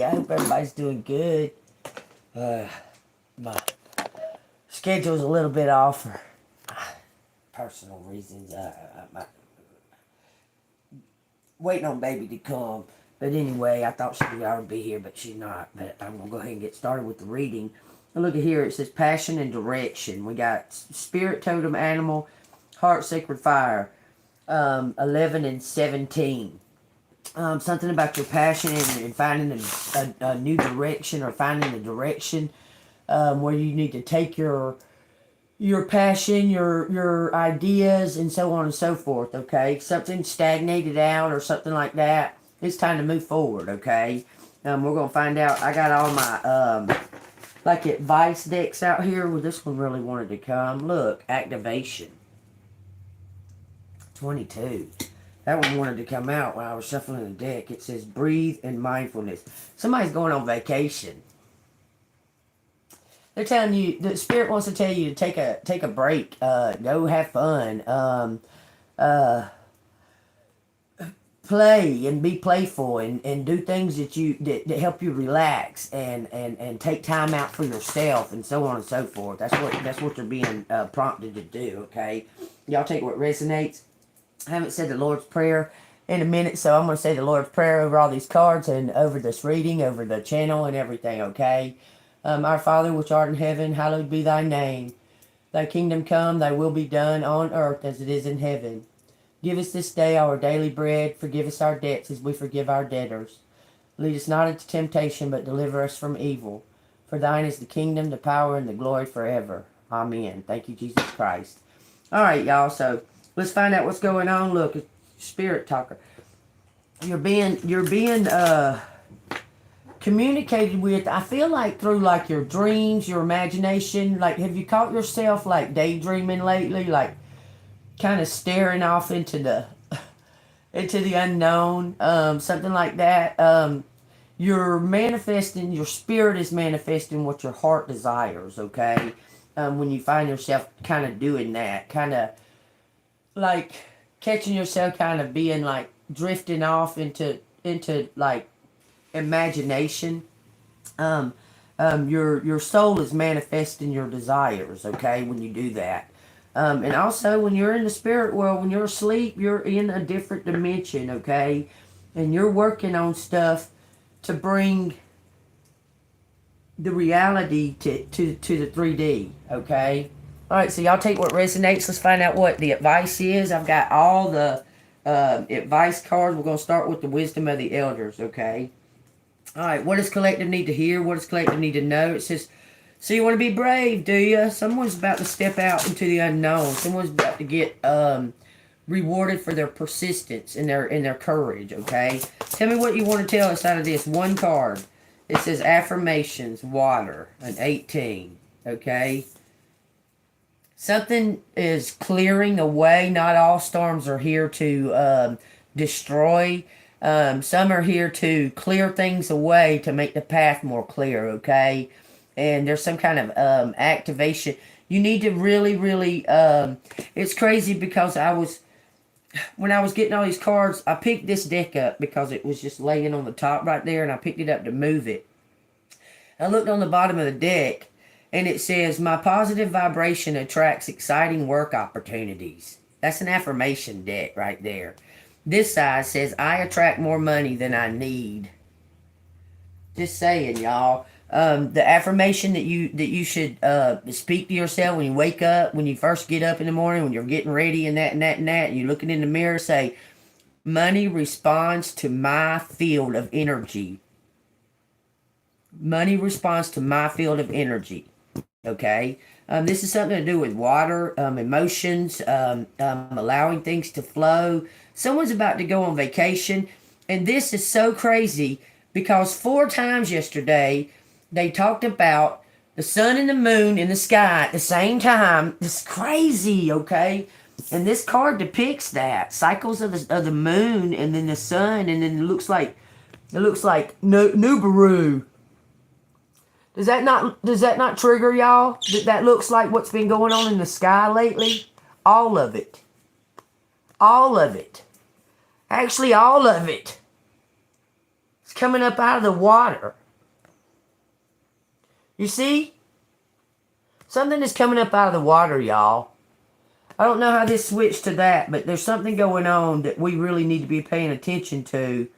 everybody. I hope everybody's doing good. My schedule's a little bit off for personal reasons. I'm waiting on baby to come. But anyway, I thought she would already be here, but she's not. But I'm going to go ahead and get started with the reading. And look at here. It says passion and direction. We got spirit, totem, animal, heart, sacred fire. 11 and 17. Something about your passion and finding a new direction, or finding the direction where you need to take your passion, your ideas, and so on and so forth, okay? Something stagnated out or something like that. It's time to move forward, okay? We're going to find out. I got all my, like, advice decks out here. Well, this one really wanted to come. Look, activation. 22. That one wanted to come out when I was shuffling the deck. It says breathe and mindfulness. Somebody's going on vacation. They're telling you, the spirit wants to tell you to take a break, go have fun, play and be playful, and do things that help you relax and take time out for yourself, and so on and so forth. That's what you're being prompted to do. Okay, y'all take what resonates. I haven't said the Lord's Prayer in a minute, so I'm going to say the Lord's Prayer over all these cards and over this reading, over the channel and everything, okay? Our Father, which art in heaven, hallowed be thy name. Thy kingdom come, thy will be done on earth as it is in heaven. Give us this day our daily bread. Forgive us our debts as we forgive our debtors. Lead us not into temptation, but deliver us from evil. For thine is the kingdom, the power, and the glory forever. Amen. Thank you, Jesus Christ. All right, y'all, so let's find out what's going on. Look, it's spirit talker. You're being communicated with, I feel like, through like your dreams, your imagination. Like, have you caught yourself like daydreaming lately? Like kind of staring off into the unknown, something like that. You're manifesting, your spirit is manifesting what your heart desires, okay? When you find yourself kind of doing that, kind of like catching yourself kind of being like drifting off into like imagination. Your soul is manifesting your desires, okay, when you do that. And also when you're in the spirit world, when you're asleep, you're in a different dimension, okay? And you're working on stuff to bring the reality to the 3D, okay? All right, so y'all take what resonates. Let's find out what the advice is. I've got all the advice cards. We're going to start with the wisdom of the elders, okay? All right, what does collective need to hear? What does collective need to know? It says, so you want to be brave, do you? Someone's about to step out into the unknown. Someone's about to get rewarded for their persistence and their courage, okay? Tell me what you want to tell us out of this. One card. It says affirmations, water, an 18, okay? Something is clearing away. Not all storms are here to destroy. Some are here to clear things away to make the path more clear, okay? And there's some kind of activation. You need to really, really... it's crazy because when I was getting all these cards, I picked this deck up because it was just laying on the top right there, and I picked it up to move it. I looked on the bottom of the deck, and it says, my positive vibration attracts exciting work opportunities. That's an affirmation deck right there. This side says, I attract more money than I need. Just saying, y'all. The affirmation that you should speak to yourself when you wake up, when you first get up in the morning, when you're getting ready and that, and you're looking in the mirror, say, money responds to my field of energy. Money responds to my field of energy. Okay? This is something to do with water, emotions, allowing things to flow. Someone's about to go on vacation, and this is so crazy because 4 times yesterday they talked about the sun and the moon in the sky at the same time. It's crazy, okay? And this card depicts that cycles of the moon and then the sun, and then it looks like Nubaru. Does that not trigger y'all? That looks like what's been going on in the sky lately. All of it. All of it. Actually, all of it. It's coming up out of the water. You see? Something is coming up out of the water, y'all. I don't know how this switched to that, but there's something going on that we really need to be paying attention to.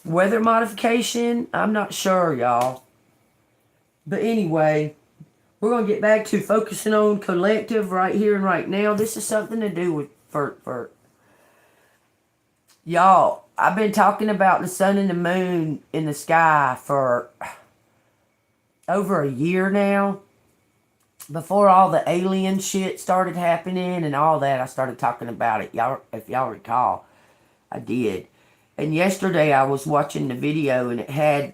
Weather modification? I'm not sure, y'all. But anyway, we're going to get back to focusing on collective right here and right now. This is something to do with, for y'all, I've been talking about the sun and the moon in the sky for over a year now. Before all the alien shit started happening and all that, I started talking about it. Y'all, if y'all recall, I did. And yesterday I was watching the video and it had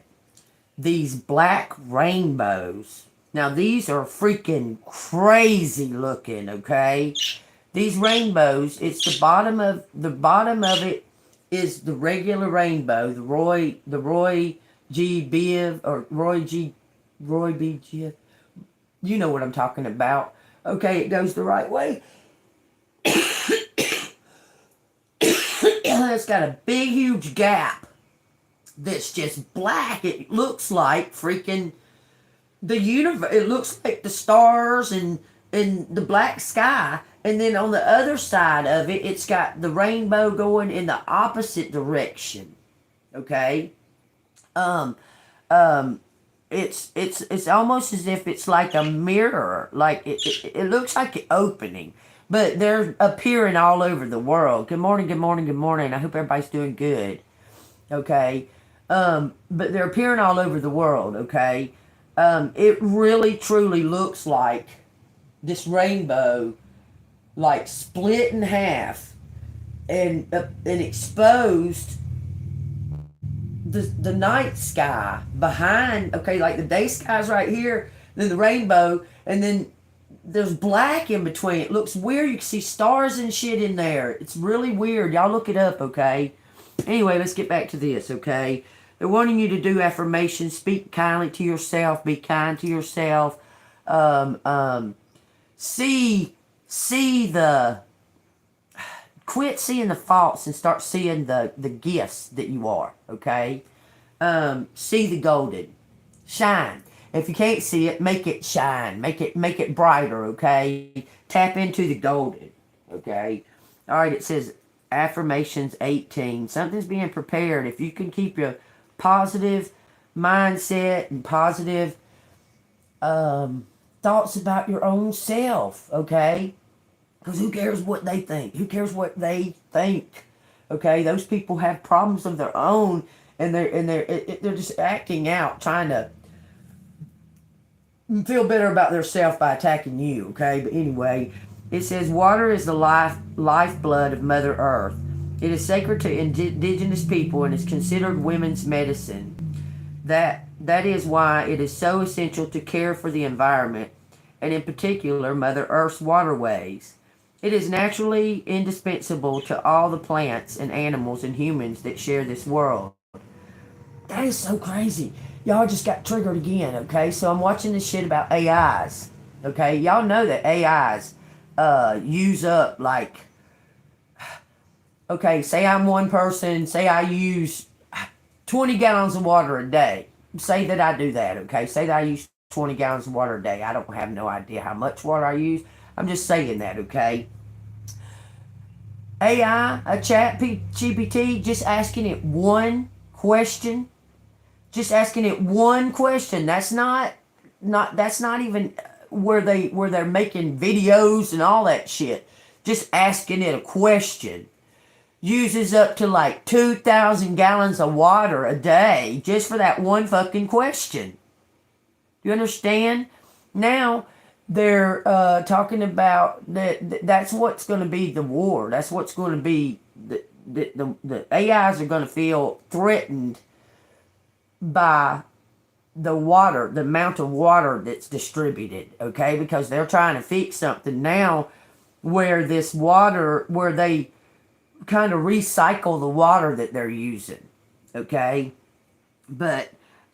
these black rainbows. Now these are freaking crazy looking, okay? These rainbows, it's the bottom of it is the regular rainbow, the Roy G. Biv or Roy B. G. You know what I'm talking about. Okay, it goes the right way. It's got a big, huge gap that's just black. It looks like freaking the universe. It looks like the stars and the black sky. And then on the other side of it, it's got the rainbow going in the opposite direction. Okay? It's almost as if it's like a mirror. Like it looks like it opening. But they're appearing all over the world. Good morning, good morning, good morning. I hope everybody's doing good. Okay? But they're appearing all over the world, okay? It really truly looks like this rainbow like split in half and exposed the night sky behind. Okay, like the day sky's right here, then the rainbow, and then there's black in between. It looks weird. You can see stars and shit in there. It's really weird. Y'all look it up, okay? Anyway, let's get back to this, okay? They're wanting you to do affirmations. Speak kindly to yourself. Be kind to yourself. Quit seeing the faults and start seeing the gifts that you are, okay? See the golden. Shine. If you can't see it, make it shine. Make it brighter, okay? Tap into the golden, okay? All right, it says Affirmations 18. Something's being prepared. If you can keep your positive mindset and positive thoughts about your own self, okay? Because who cares what they think? Who cares what they think? Okay, those people have problems of their own, and they're just acting out, trying to feel better about themselves by attacking you. Okay, but anyway, it says water is the lifeblood of Mother Earth. It is sacred to indigenous people and is considered women's medicine. That is why it is so essential to care for the environment, and in particular, Mother Earth's waterways. It is naturally indispensable to all the plants and animals and humans that share this world. That is so crazy. Y'all just got triggered again, okay? So I'm watching this shit about AIs, okay? Y'all know that AIs use up, like, okay, say I'm one person, say I use 20 gallons of water a day. Say that I do that, okay? Say that I use 20 gallons of water a day. I don't have no idea how much water I use. I'm just saying that, okay? AI, a chat GPT, just asking it one question. Just asking it one question. That's not even where they're making videos and all that shit. Just asking it a question. Uses up to like 2,000 gallons of water a day just for that one fucking question. Do you understand? Now they're talking about that's what's going to be the war. That's what's going to be the AIs are going to feel threatened by the water, the amount of water that's distributed, okay? Because they're trying to fix something now where this water, where they kind of recycle the water that they're using, okay? But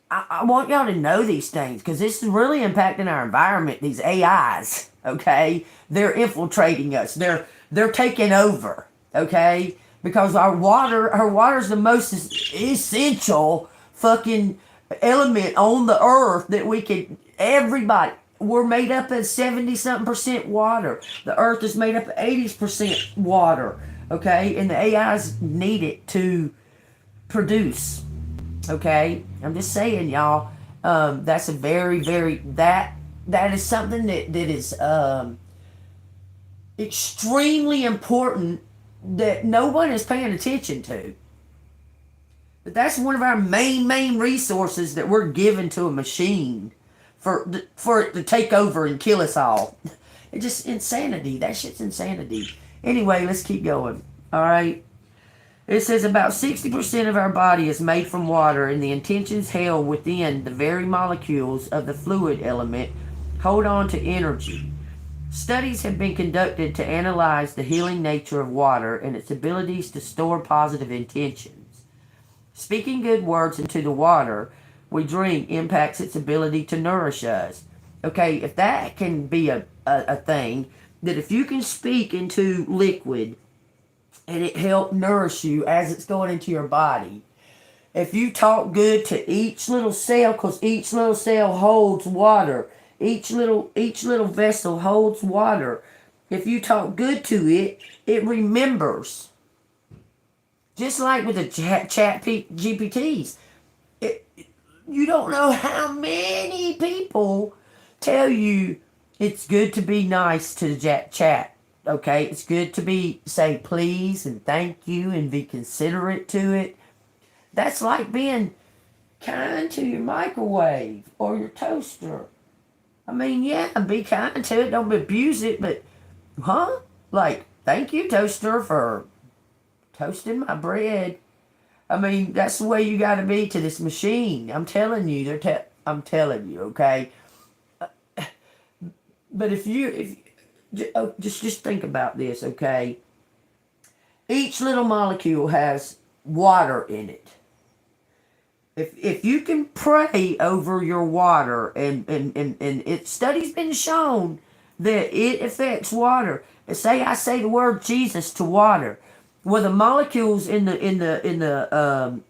I want y'all to know these things because this is really impacting our environment, these AIs, okay? They're infiltrating us. They're taking over, okay? because our water is the most essential fucking element on the earth that we can, everybody, we're made up of 70 something percent water. The earth is made up of 80% water, okay? And the AIs need it to produce, okay? I'm just saying, y'all, that's a that is something that is extremely important that no one is paying attention to. But that's one of our main resources that we're giving to a machine for it to take over and kill us all. It's just insanity. That shit's insanity. Anyway, let's keep going. All right. It says about 60% of our body is made from water, and the intentions held within the very molecules of the fluid element hold on to energy. Studies have been conducted to analyze the healing nature of water and its abilities to store positive intentions. Speaking good words into the water we drink impacts its ability to nourish us. Okay, if that can be a thing, that if you can speak into liquid and it help nourish you as it's going into your body, if you talk good to each little cell, because each little cell holds water, each little vessel holds water. If you talk good to it, it remembers. Just like with the chat GPTs. You don't know how many people tell you it's good to be nice to the chat. Okay? It's good to say please and thank you and be considerate to it. That's like being kind to your microwave or your toaster. I mean, yeah, be kind to it. Don't abuse it, but, like, thank you, toaster, for toasting my bread. I mean, that's the way you got to be to this machine. I'm telling you. I'm telling you, okay? But if just think about this, okay? Each little molecule has water in it. If you can pray over your water, and study's been shown that it affects water. Say I say the word Jesus to water, well, the molecules in the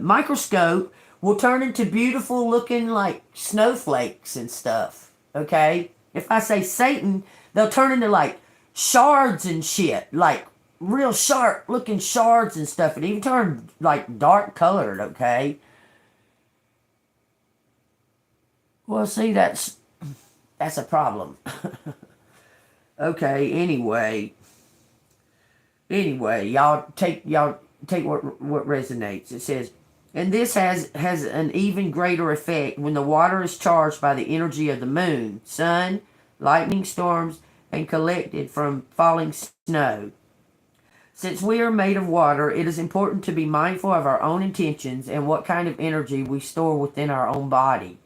microscope will turn into beautiful looking like snowflakes and stuff. Okay, if I say Satan, they'll turn into like shards and shit, like real sharp looking shards and stuff, and even turn like dark colored. Okay. Well, see, that's a problem. Okay, anyway, y'all take what resonates. It says, and this has an even greater effect when the water is charged by the energy of the moon, sun, lightning storms, and collected from falling snow. Since we are made of water, it is important to be mindful of our own intentions and what kind of energy we store within our own body,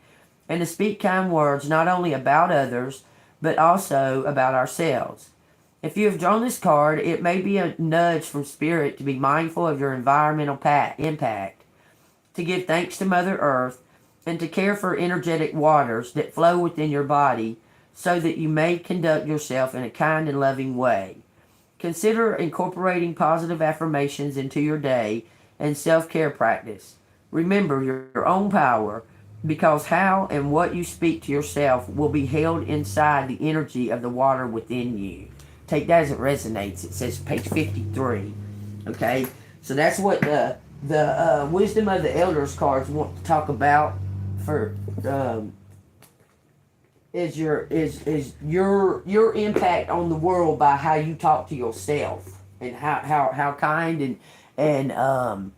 and to speak kind words not only about others, but also about ourselves. If you have drawn this card, it may be a nudge from Spirit to be mindful of your environmental impact, to give thanks to Mother Earth, and to care for energetic waters that flow within your body so that you may conduct yourself in a kind and loving way. Consider incorporating positive affirmations into your day and self-care practice. Remember your own power, because how and what you speak to yourself will be held inside the energy of the water within you. Take that as it resonates. It says page 53. Okay, so that's what the Wisdom of the Elders cards want to talk about. For is your impact on the world by how you talk to yourself, and how kind and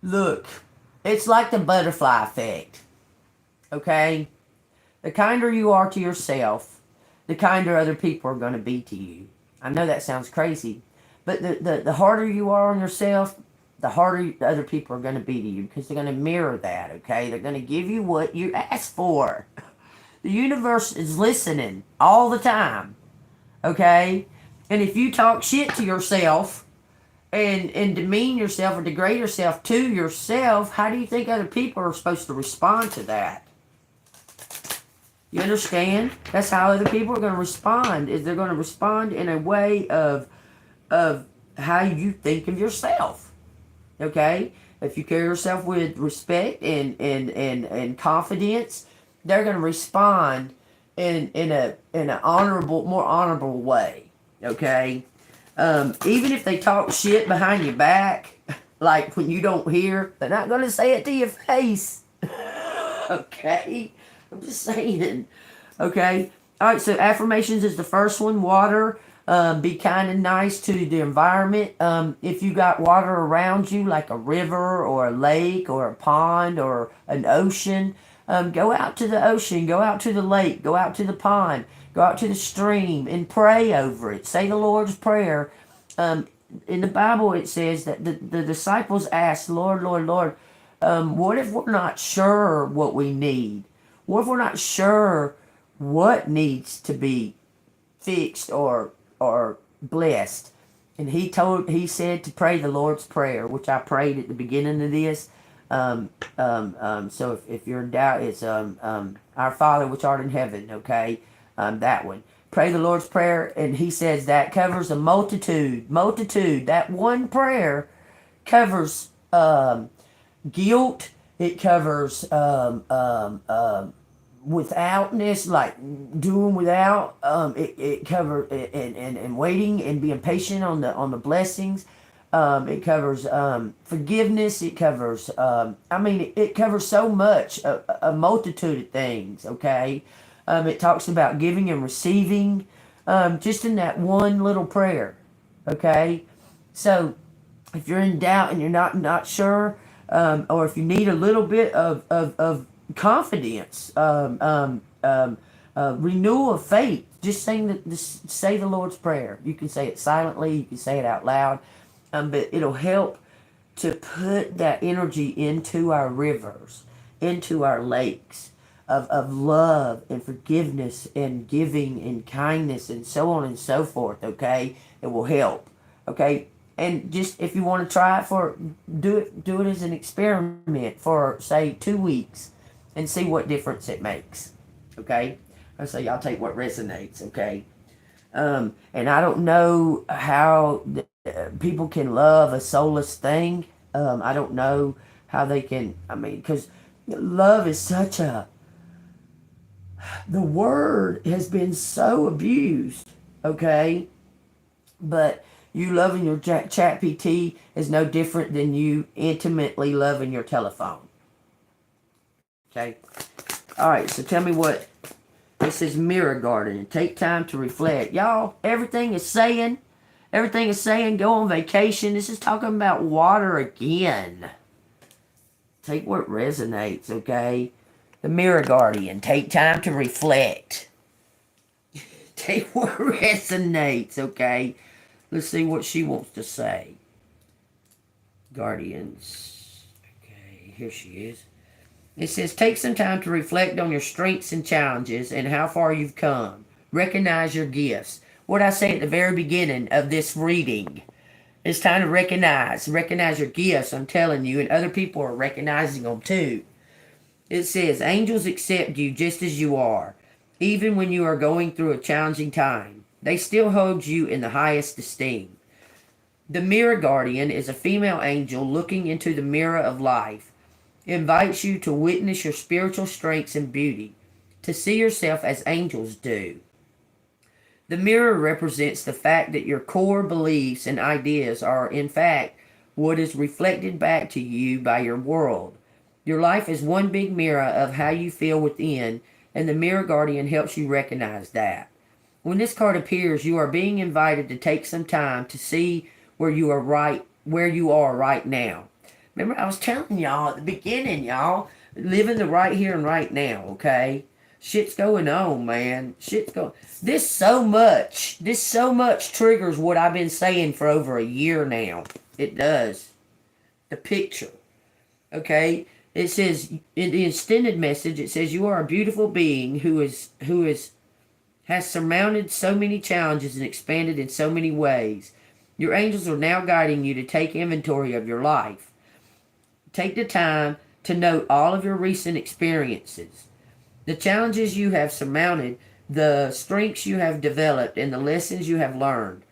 look. It's like the butterfly effect, okay? The kinder you are to yourself, the kinder other people are going to be to you. I know that sounds crazy, but the harder you are on yourself, the harder other people are going to be to you, because they're going to mirror that, okay? They're going to give you what you ask for. The universe is listening all the time, okay? And if you talk shit to yourself, and demean yourself or degrade yourself to yourself, how do you think other people are supposed to respond to that? You understand? That's how other people are going to respond, is they're going to respond in a way of of how you think of yourself. Okay? If you carry yourself with respect and confidence, they're going to respond in an honorable, more honorable way. Okay? Even if they talk shit behind your back, like when you don't hear, they're not going to say it to your face. Okay? I'm just saying. Okay? All right, so affirmations is the first one. Water. Be kind and nice to the environment. If you got water around you, like a river or a lake or a pond or an ocean, go out to the ocean, go out to the lake, go out to the pond, go out to the stream and pray over it. Say the Lord's Prayer. In the Bible, it says that the disciples asked, Lord, Lord, Lord, what if we're not sure what we need? What if we're not sure what needs to be fixed or blessed? And he said to pray the Lord's Prayer, which I prayed at the beginning of this. So if you're in doubt, it's Our Father which art in heaven. Okay, that one. Pray the Lord's Prayer, and he says that covers a multitude. That one prayer covers guilt. It covers withoutness, like doing without. It covers and waiting and being patient on the blessings. It covers forgiveness. It covers it covers so much, a multitude of things. Okay, it talks about giving and receiving, just in that one little prayer. Okay, so if you're in doubt and you're not sure, or if you need a little bit of confidence, renewal of faith, just say the Lord's Prayer. You can say it silently, you can say it out loud, but it'll help to put that energy into our rivers, into our lakes of love and forgiveness and giving and kindness and so on and so forth. Okay, it will help. Okay, and just if you want to try it do it as an experiment for say 2 weeks and see what difference it makes. Okay, I say y'all take what resonates. Okay, and I don't know how people can love a soulless thing. I don't know how they can. Because love is such a. The word has been so abused. Okay, but you loving your chat PT is no different than you intimately loving your telephone. Okay. All right. So tell me what this is. Mirror gardening. Take time to reflect, y'all. Everything is saying go on vacation. This is talking about water again. Take what resonates. Okay. The Mirror Guardian. Take time to reflect. Take what resonates. Okay. Let's see what she wants to say. Guardians. Okay, here she is. It says, take some time to reflect on your strengths and challenges and how far you've come. Recognize your gifts. What I say at the very beginning of this reading. It's time to recognize your gifts, I'm telling you, and other people are recognizing them too. It says, angels accept you just as you are, even when you are going through a challenging time. They still hold you in the highest esteem. The Mirror Guardian is a female angel looking into the mirror of life. It invites you to witness your spiritual strengths and beauty, to see yourself as angels do. The mirror represents the fact that your core beliefs and ideas are, in fact, what is reflected back to you by your world. Your life is one big mirror of how you feel within, and the Mirror Guardian helps you recognize that. When this card appears, you are being invited to take some time to see where you are right now. Remember, I was telling y'all at the beginning, y'all, living the right here and right now, okay? Shit's going on, man. This so much triggers what I've been saying for over a year now. It does. The picture. Okay? It says, in the extended message, it says, you are a beautiful being who has surmounted so many challenges and expanded in so many ways. Your angels are now guiding you to take inventory of your life. Take the time to note all of your recent experiences, the challenges you have surmounted, the strengths you have developed, and the lessons you have learned.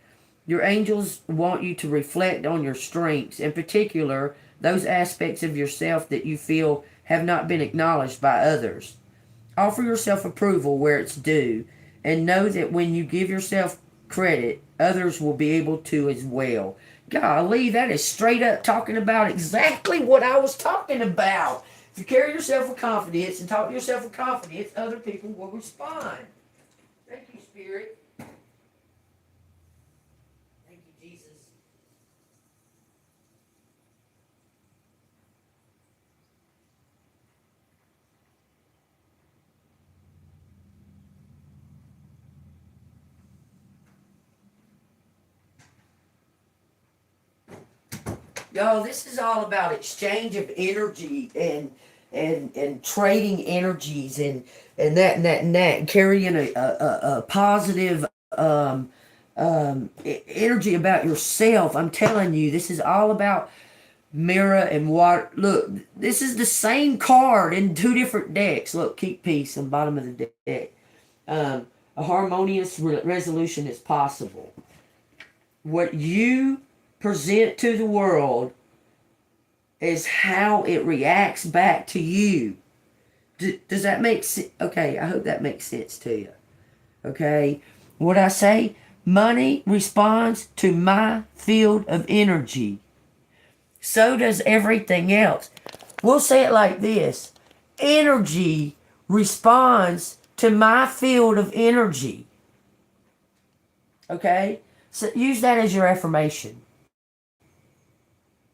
Your angels want you to reflect on your strengths, in particular, those aspects of yourself that you feel have not been acknowledged by others. Offer yourself approval where it's due, and know that when you give yourself credit, others will be able to as well. Golly, that is straight up talking about exactly what I was talking about. If you carry yourself with confidence and talk to yourself with confidence, other people will respond. Thank you, Spirit. Thank you, Jesus. Y'all, this is all about exchange of energy and trading energies and carrying a positive energy about yourself. I'm telling you, this is all about mirror and water. Look, this is the same card in two different decks. Look, keep peace on the bottom of the deck. A harmonious resolution is possible. What you present to the world is how it reacts back to you. Does that make sense? Okay, I hope that makes sense to you. Okay, what I say, money responds to my field of energy. So does everything else. We'll say it like this: energy responds to my field of energy. Okay, so use that as your affirmation.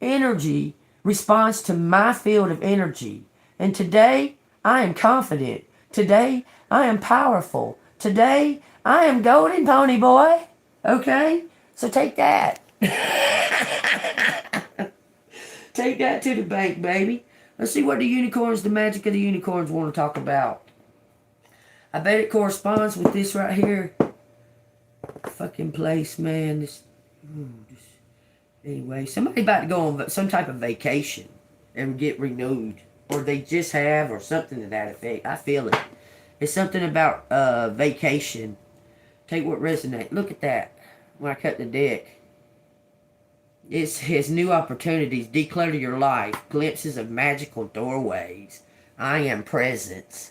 Energy responds to my field of energy. And today, I am confident. Today, I am powerful. Today, I am golden pony boy. Okay? So take that. Take that to the bank, baby. Let's see what the unicorns, the magic of the unicorns, want to talk about. I bet it corresponds with this right here. Fucking place, man. This anyway, somebody about to go on some type of vacation and get renewed. Or they just have, or something to that effect. I feel it. It's something about vacation. Take what resonates. Look at that. When I cut the deck. It says new opportunities. Declutter your life. Glimpses of magical doorways. I am presence.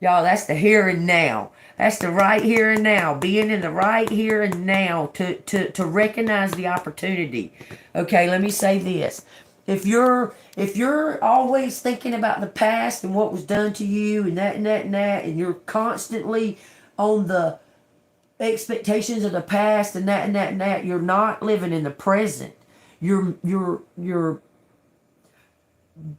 Y'all, that's the here and now. That's the right here and now. Being in the right here and now to recognize the opportunity. Okay, let me say this. If you're always thinking about the past and what was done to you and that and that and that, and you're constantly on the expectations of the past and that and that and that, you're not living in the present. You're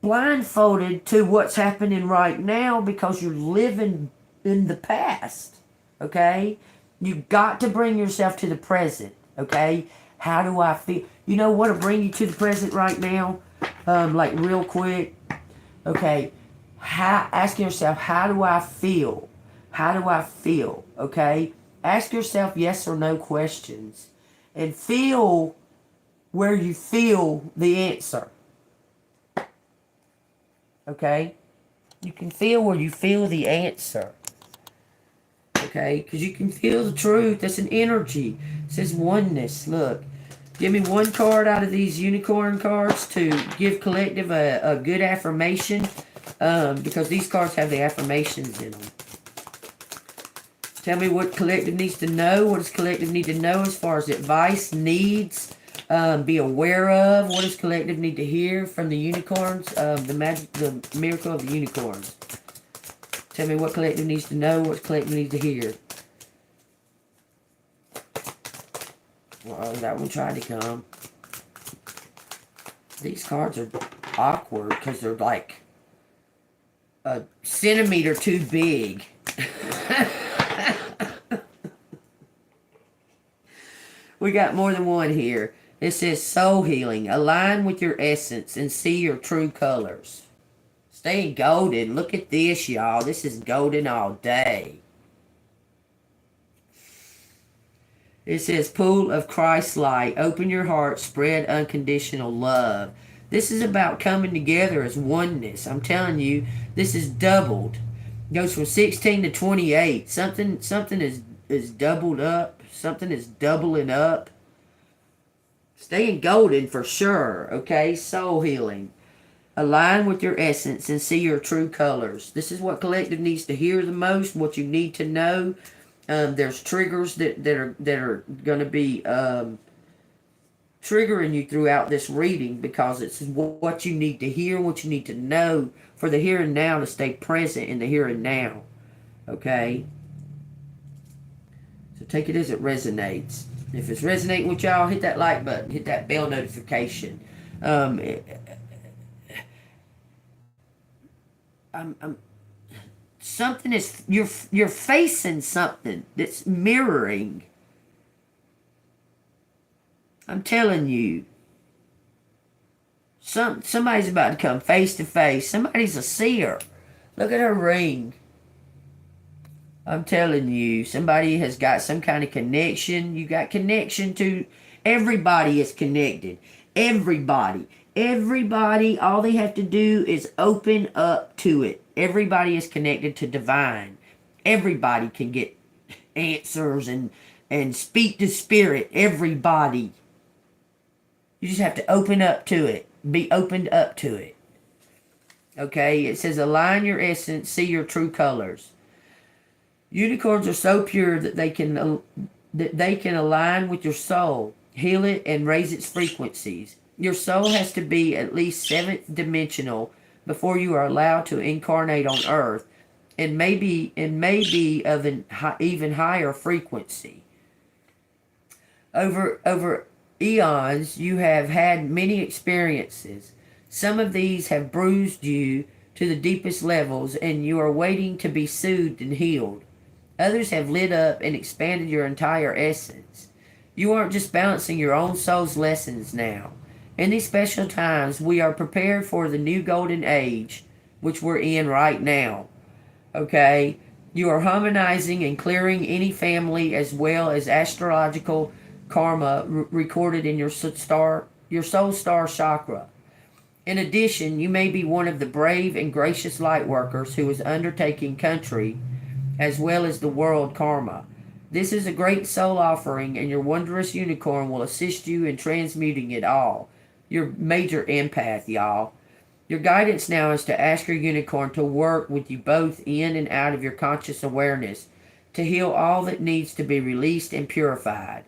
blindfolded to what's happening right now because you're living in the past. Okay? You got to bring yourself to the present. Okay? How do I feel? You know what will bring you to the present right now? Like real quick. Okay. Ask yourself, how do I feel? How do I feel? Okay? Ask yourself yes or no questions. And feel where you feel the answer. Okay? You can feel where you feel the answer. Okay? Because you can feel the truth. That's an energy. It says oneness. Look. Give me one card out of these unicorn cards to give collective a good affirmation. Because these cards have the affirmations in them. Tell me what collective needs to know. What does collective need to know as far as advice, needs, be aware of? What does collective need to hear from the unicorns? The miracle of the unicorns. Tell me what collective needs to know. What collective needs to hear. Well, that one tried to come. These cards are awkward because they're like a centimeter too big. We got more than one here. It says soul healing. Align with your essence and see your true colors. Stay golden. Look at this, y'all. This is golden all day. It says pool of Christ light. Open your heart. Spread unconditional love. This is about coming together as oneness. I'm telling you, this is doubled. It goes from 16 to 28. Something is doubled up. Something is doubling up. Staying golden for sure, okay? Soul healing. Align with your essence and see your true colors. This is what collective needs to hear the most, what you need to know. There's triggers that are going to be triggering you throughout this reading because it's what you need to hear, what you need to know for the here and now to stay present in the here and now. Okay? So take it as it resonates. If it's resonating with y'all, hit that like button, hit that bell notification. Something is you're facing something that's mirroring. I'm telling you. Somebody's about to come face to face. Somebody's a seer. Look at her ring. I'm telling you, somebody has got some kind of connection. You got connection to everybody is connected. Everybody. Everybody, all they have to do is open up to it. Everybody is connected to divine. Everybody can get answers and speak to spirit. Everybody. You just have to open up to it. Be opened up to it. Okay, it says align your essence, see your true colors. Unicorns are so pure that they can align with your soul, heal it, and raise its frequencies. Your soul has to be at least 7th dimensional before you are allowed to incarnate on Earth, and may be of an even higher frequency. Over eons, you have had many experiences. Some of these have bruised you to the deepest levels, and you are waiting to be soothed and healed. Others have lit up and expanded your entire essence. You aren't just balancing your own soul's lessons now. In these special times, we are prepared for the new golden age, which we're in right now. Okay? You are harmonizing and clearing any family as well as astrological karma recorded in your soul star chakra. In addition, you may be one of the brave and gracious light workers who is undertaking country as well as the world karma. This is a great soul offering, and your wondrous unicorn will assist you in transmuting it all. Your major empath, y'all. Your guidance now is to ask your unicorn to work with you both in and out of your conscious awareness to heal all that needs to be released and purified.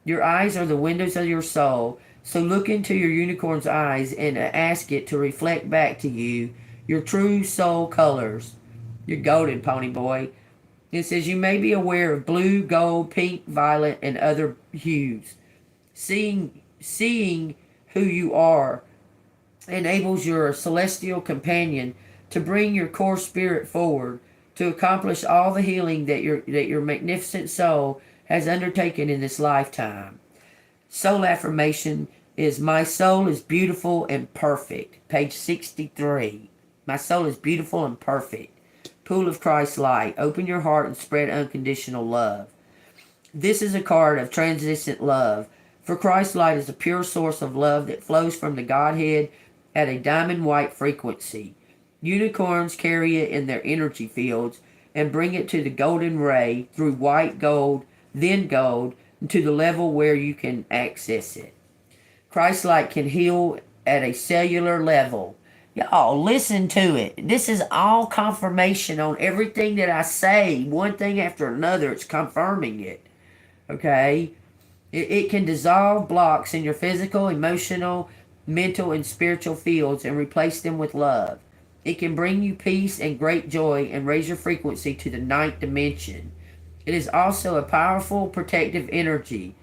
Your eyes are the windows of your soul, so look into your unicorn's eyes and ask it to reflect back to you your true soul colors. You're golden, pony boy. It says you may be aware of blue, gold, pink, violet, and other hues. Seeing who you are enables your celestial companion to bring your core spirit forward to accomplish all the healing that your magnificent soul has undertaken in this lifetime. Soul affirmation is my soul is beautiful and perfect. Page 63. My soul is beautiful and perfect. Pool of Christ's light. Open your heart and spread unconditional love. This is a card of transcendent love. For Christ's light is a pure source of love that flows from the Godhead at a diamond white frequency. Unicorns carry it in their energy fields and bring it to the golden ray through white gold, then gold, to the level where you can access it. Christ's light can heal at a cellular level. Y'all, listen to it. This is all confirmation on everything that I say. One thing after another, it's confirming it. Okay? It can dissolve blocks in your physical, emotional, mental, and spiritual fields and replace them with love. It can bring you peace and great joy and raise your frequency to the 9th dimension. It is also a powerful protective energy.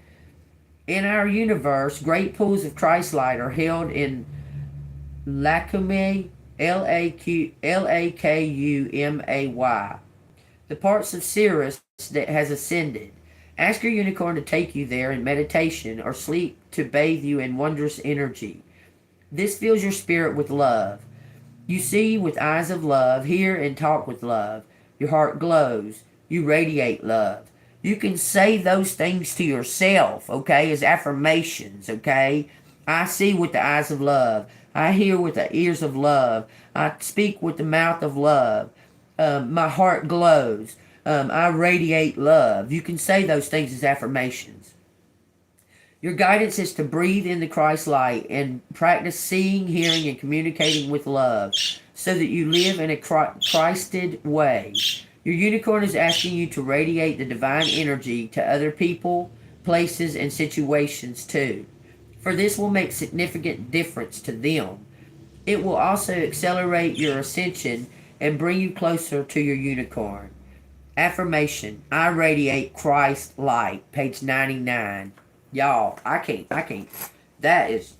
In our universe, great pools of Christ light are held in Lakumay, Lakumay, the parts of Sirius that has ascended. Ask your unicorn to take you there in meditation or sleep to bathe you in wondrous energy. This fills your spirit with love. You see with eyes of love, hear and talk with love. Your heart glows. You radiate love. You can say those things to yourself, okay, as affirmations, okay? I see with the eyes of love. I hear with the ears of love. I speak with the mouth of love. My heart glows. I radiate love. You can say those things as affirmations. Your guidance is to breathe in the Christ light and practice seeing, hearing, and communicating with love so that you live in a Christed way. Your unicorn is asking you to radiate the divine energy to other people, places, and situations too. For this will make significant difference to them. It will also accelerate your ascension and bring you closer to your unicorn. Affirmation: I radiate Christ light. Page 99. Y'all, I can't. That is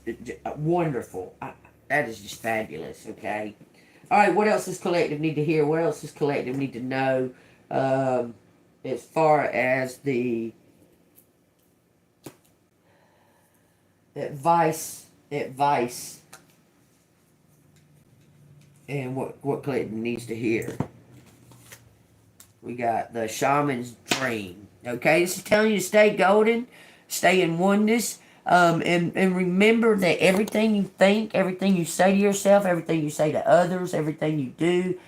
wonderful. That is just fabulous, okay? All right, what else does collective need to hear? What else does collective need to know as far as the advice, and what collective needs to hear? We got the shaman's dream. Okay, this is telling you to stay golden, stay in oneness, and remember that everything you think, everything you say to yourself, everything you say to others, everything you do,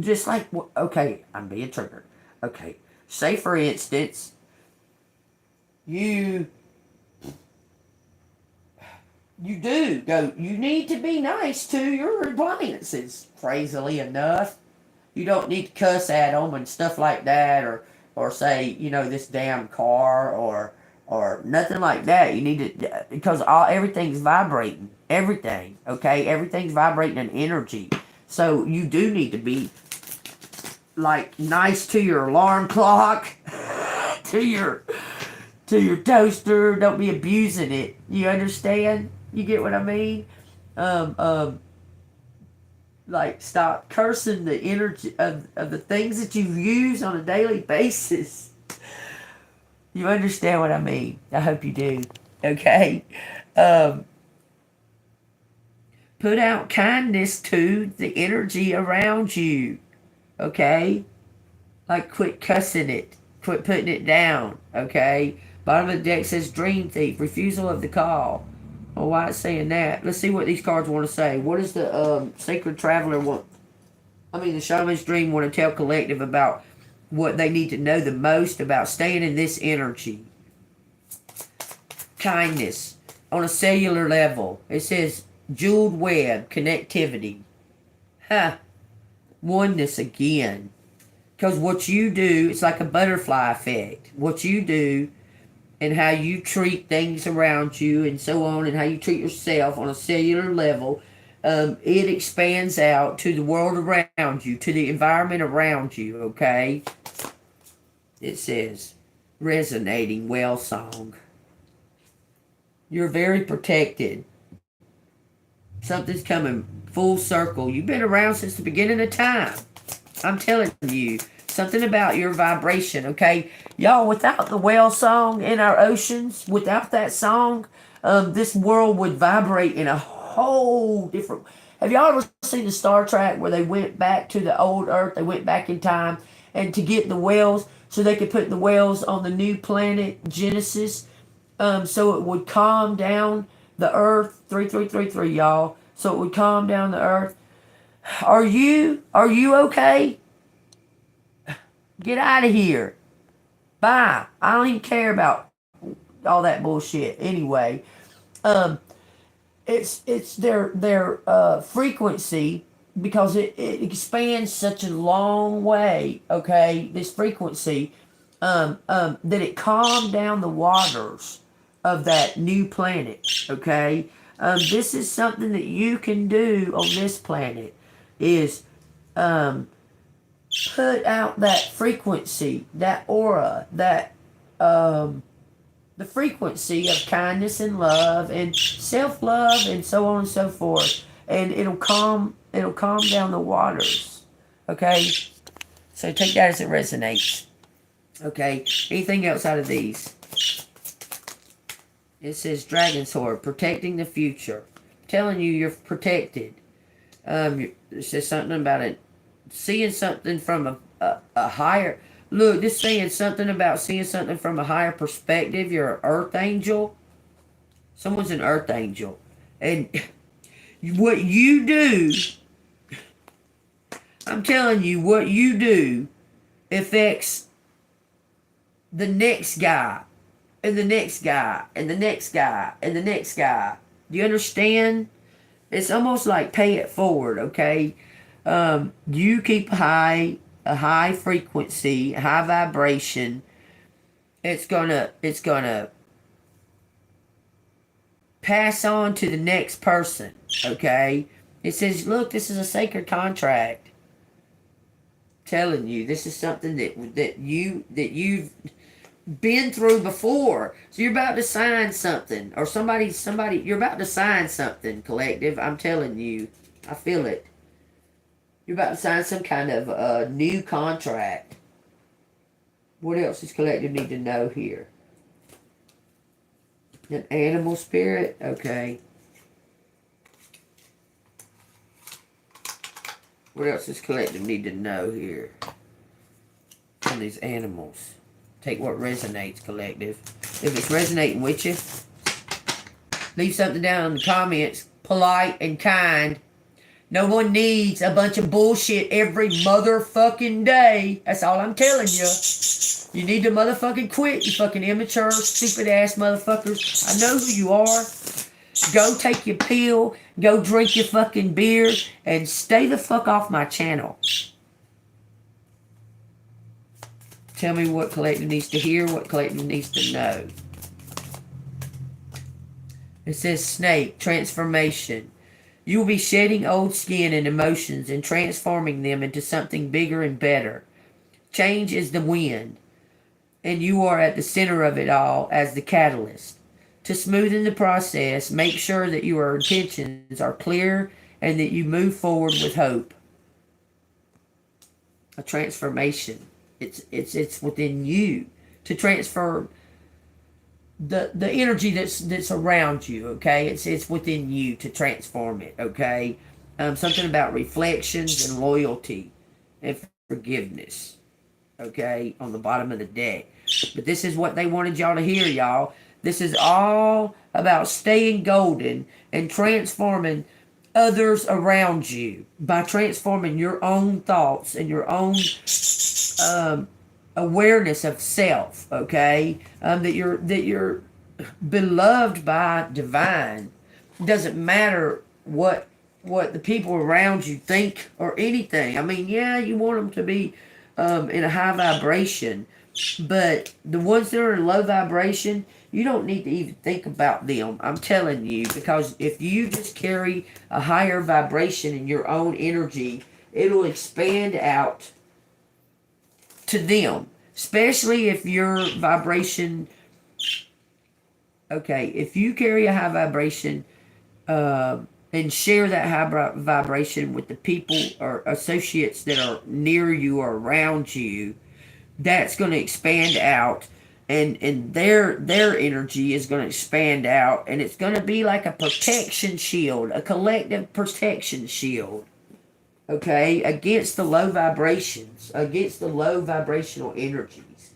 just like, okay, I'm being triggered. Okay, say for instance, you need to be nice to your appliances, crazily enough. You don't need to cuss at them and stuff like that, or say, this damn car, or nothing like that. You need to, because everything's vibrating. Everything, okay? Everything's vibrating in energy. So you do need to be, like, nice to your alarm clock, to your toaster. Don't be abusing it. You understand? You get what I mean? Like, stop cursing the energy of the things that you use on a daily basis. You understand what I mean? I hope you do. Okay? Put out kindness to the energy around you. Okay? Like, quit cussing it. Quit putting it down. Okay? Bottom of the deck says Dream Thief. Refusal of the call. Oh, why it's saying that? Let's see what these cards want to say. What does the Sacred Traveler want? The Shaman's Dream want to tell collective about what they need to know the most about staying in this energy. Kindness. On a cellular level. It says jeweled web, connectivity. Oneness again. Because what you do, it's like a butterfly effect. What you do and how you treat things around you and so on, and how you treat yourself on a cellular level, it expands out to the world around you, to the environment around you, okay? It says, resonating well song. You're very protected. Something's coming full circle. You've been around since the beginning of time. I'm telling you. Something about your vibration, okay? Y'all, without the whale song in our oceans, without that song, this world would vibrate in a whole different... Have y'all ever seen the Star Trek where they went back to the old Earth, they went back in time, and to get the whales, so they could put the whales on the new planet, Genesis, so it would calm down the Earth, 3333, y'all, so it would calm down the Earth. Are you okay? Get out of here. Bye. I don't even care about all that bullshit. Anyway, it's their frequency, because it expands such a long way. Okay, this frequency, that it calmed down the waters of that new planet. Okay, this is something that you can do on this planet. Is put out that frequency, that aura, that the frequency of kindness and love and self-love and so on and so forth, and it'll calm down the waters. Okay, so take that as it resonates. Okay, anything else out of these? It says Dragon Sword, protecting the future, telling you you're protected. It says something about it. Seeing something from a higher... Look, this saying something about seeing something from a higher perspective. You're an earth angel. Someone's an earth angel. And what you do... I'm telling you, what you do affects the next guy, and the next guy, and the next guy, and the next guy. Do you understand? It's almost like pay it forward, okay? You keep a high frequency, a high vibration. It's gonna pass on to the next person, okay? It says, look, this is a sacred contract. Telling you, this is something that you've been through before. So you're about to sign something, or somebody, you're about to sign something, collective. I'm telling you, I feel it. You're about to sign some kind of new contract. What else does collective need to know here? An animal spirit, okay. What else does collective need to know here? On these animals. Take what resonates, collective. If it's resonating with you, leave something down in the comments. Polite and kind. No one needs a bunch of bullshit every motherfucking day. That's all I'm telling you. You need to motherfucking quit, you fucking immature, stupid ass motherfuckers. I know who you are. Go take your pill. Go drink your fucking beer. And stay the fuck off my channel. Tell me what collective needs to hear, what collective needs to know. It says snake, transformation. You will be shedding old skin and emotions and transforming them into something bigger and better. Change is the wind, and you are at the center of it all as the catalyst. To smoothen the process, make sure that your intentions are clear and that you move forward with hope. A transformation. It's within you to transfer the energy that's around you, okay? It's within you to transform it, okay? Something about reflections and loyalty and forgiveness, okay? On the bottom of the deck. But this is what they wanted y'all to hear, y'all. This is all about staying golden and transforming others around you by transforming your own thoughts and your own awareness of self, okay? That you're beloved by divine. Doesn't matter what the people around you think or anything. I mean, yeah, you want them to be in a high vibration, but the ones that are in low vibration, you don't need to even think about them. I'm telling you, because if you just carry a higher vibration in your own energy, it'll expand out to them, especially if your vibration, okay, if you carry a high vibration and share that high vibration with the people or associates that are near you or around you, that's going to expand out, and their energy is going to expand out, and it's going to be like a protection shield, a collective protection shield, okay, against the low vibrations, against the low vibrational energies.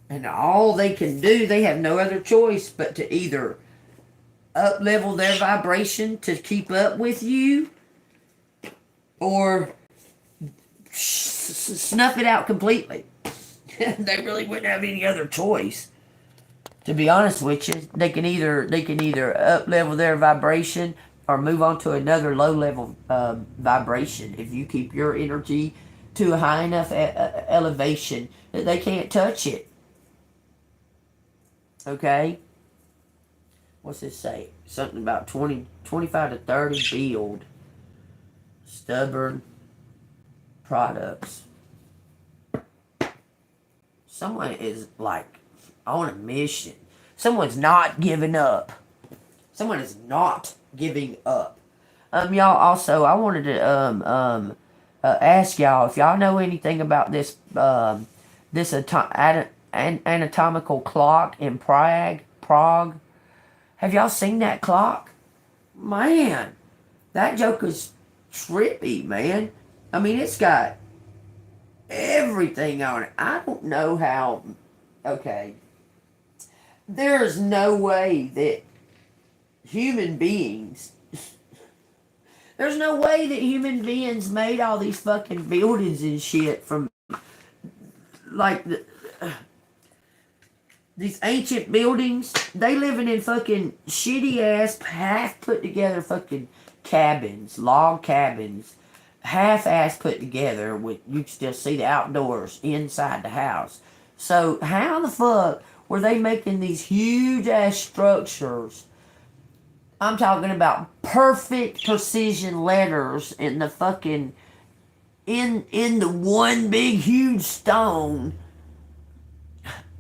And all they can do, they have no other choice but to either up level their vibration to keep up with you, or snuff it out completely. They really wouldn't have any other choice. To be honest with you, they can either up level their vibration or move on to another low level vibration. If you keep your energy to a high enough elevation that they can't touch it. Okay? What's this say? Something about 25 to 30 build. Stubborn products. Someone is like on a mission. Someone's not giving up. Someone is not giving up. Y'all, also, I wanted to ask y'all if y'all know anything about this anatomical clock in Prague. Have y'all seen that clock? Man, that joker's trippy, man. I mean, it's got everything on it. I don't know how. Okay, there's no way that human beings There's no way that human beings made all these fucking buildings and shit from like these ancient buildings. They living in fucking shitty ass, half put together fucking cabins, log cabins, half ass put together with you can still see the outdoors inside the house. So how the fuck were they making these huge ass structures? I'm talking about perfect precision letters in the fucking in the one big huge stone.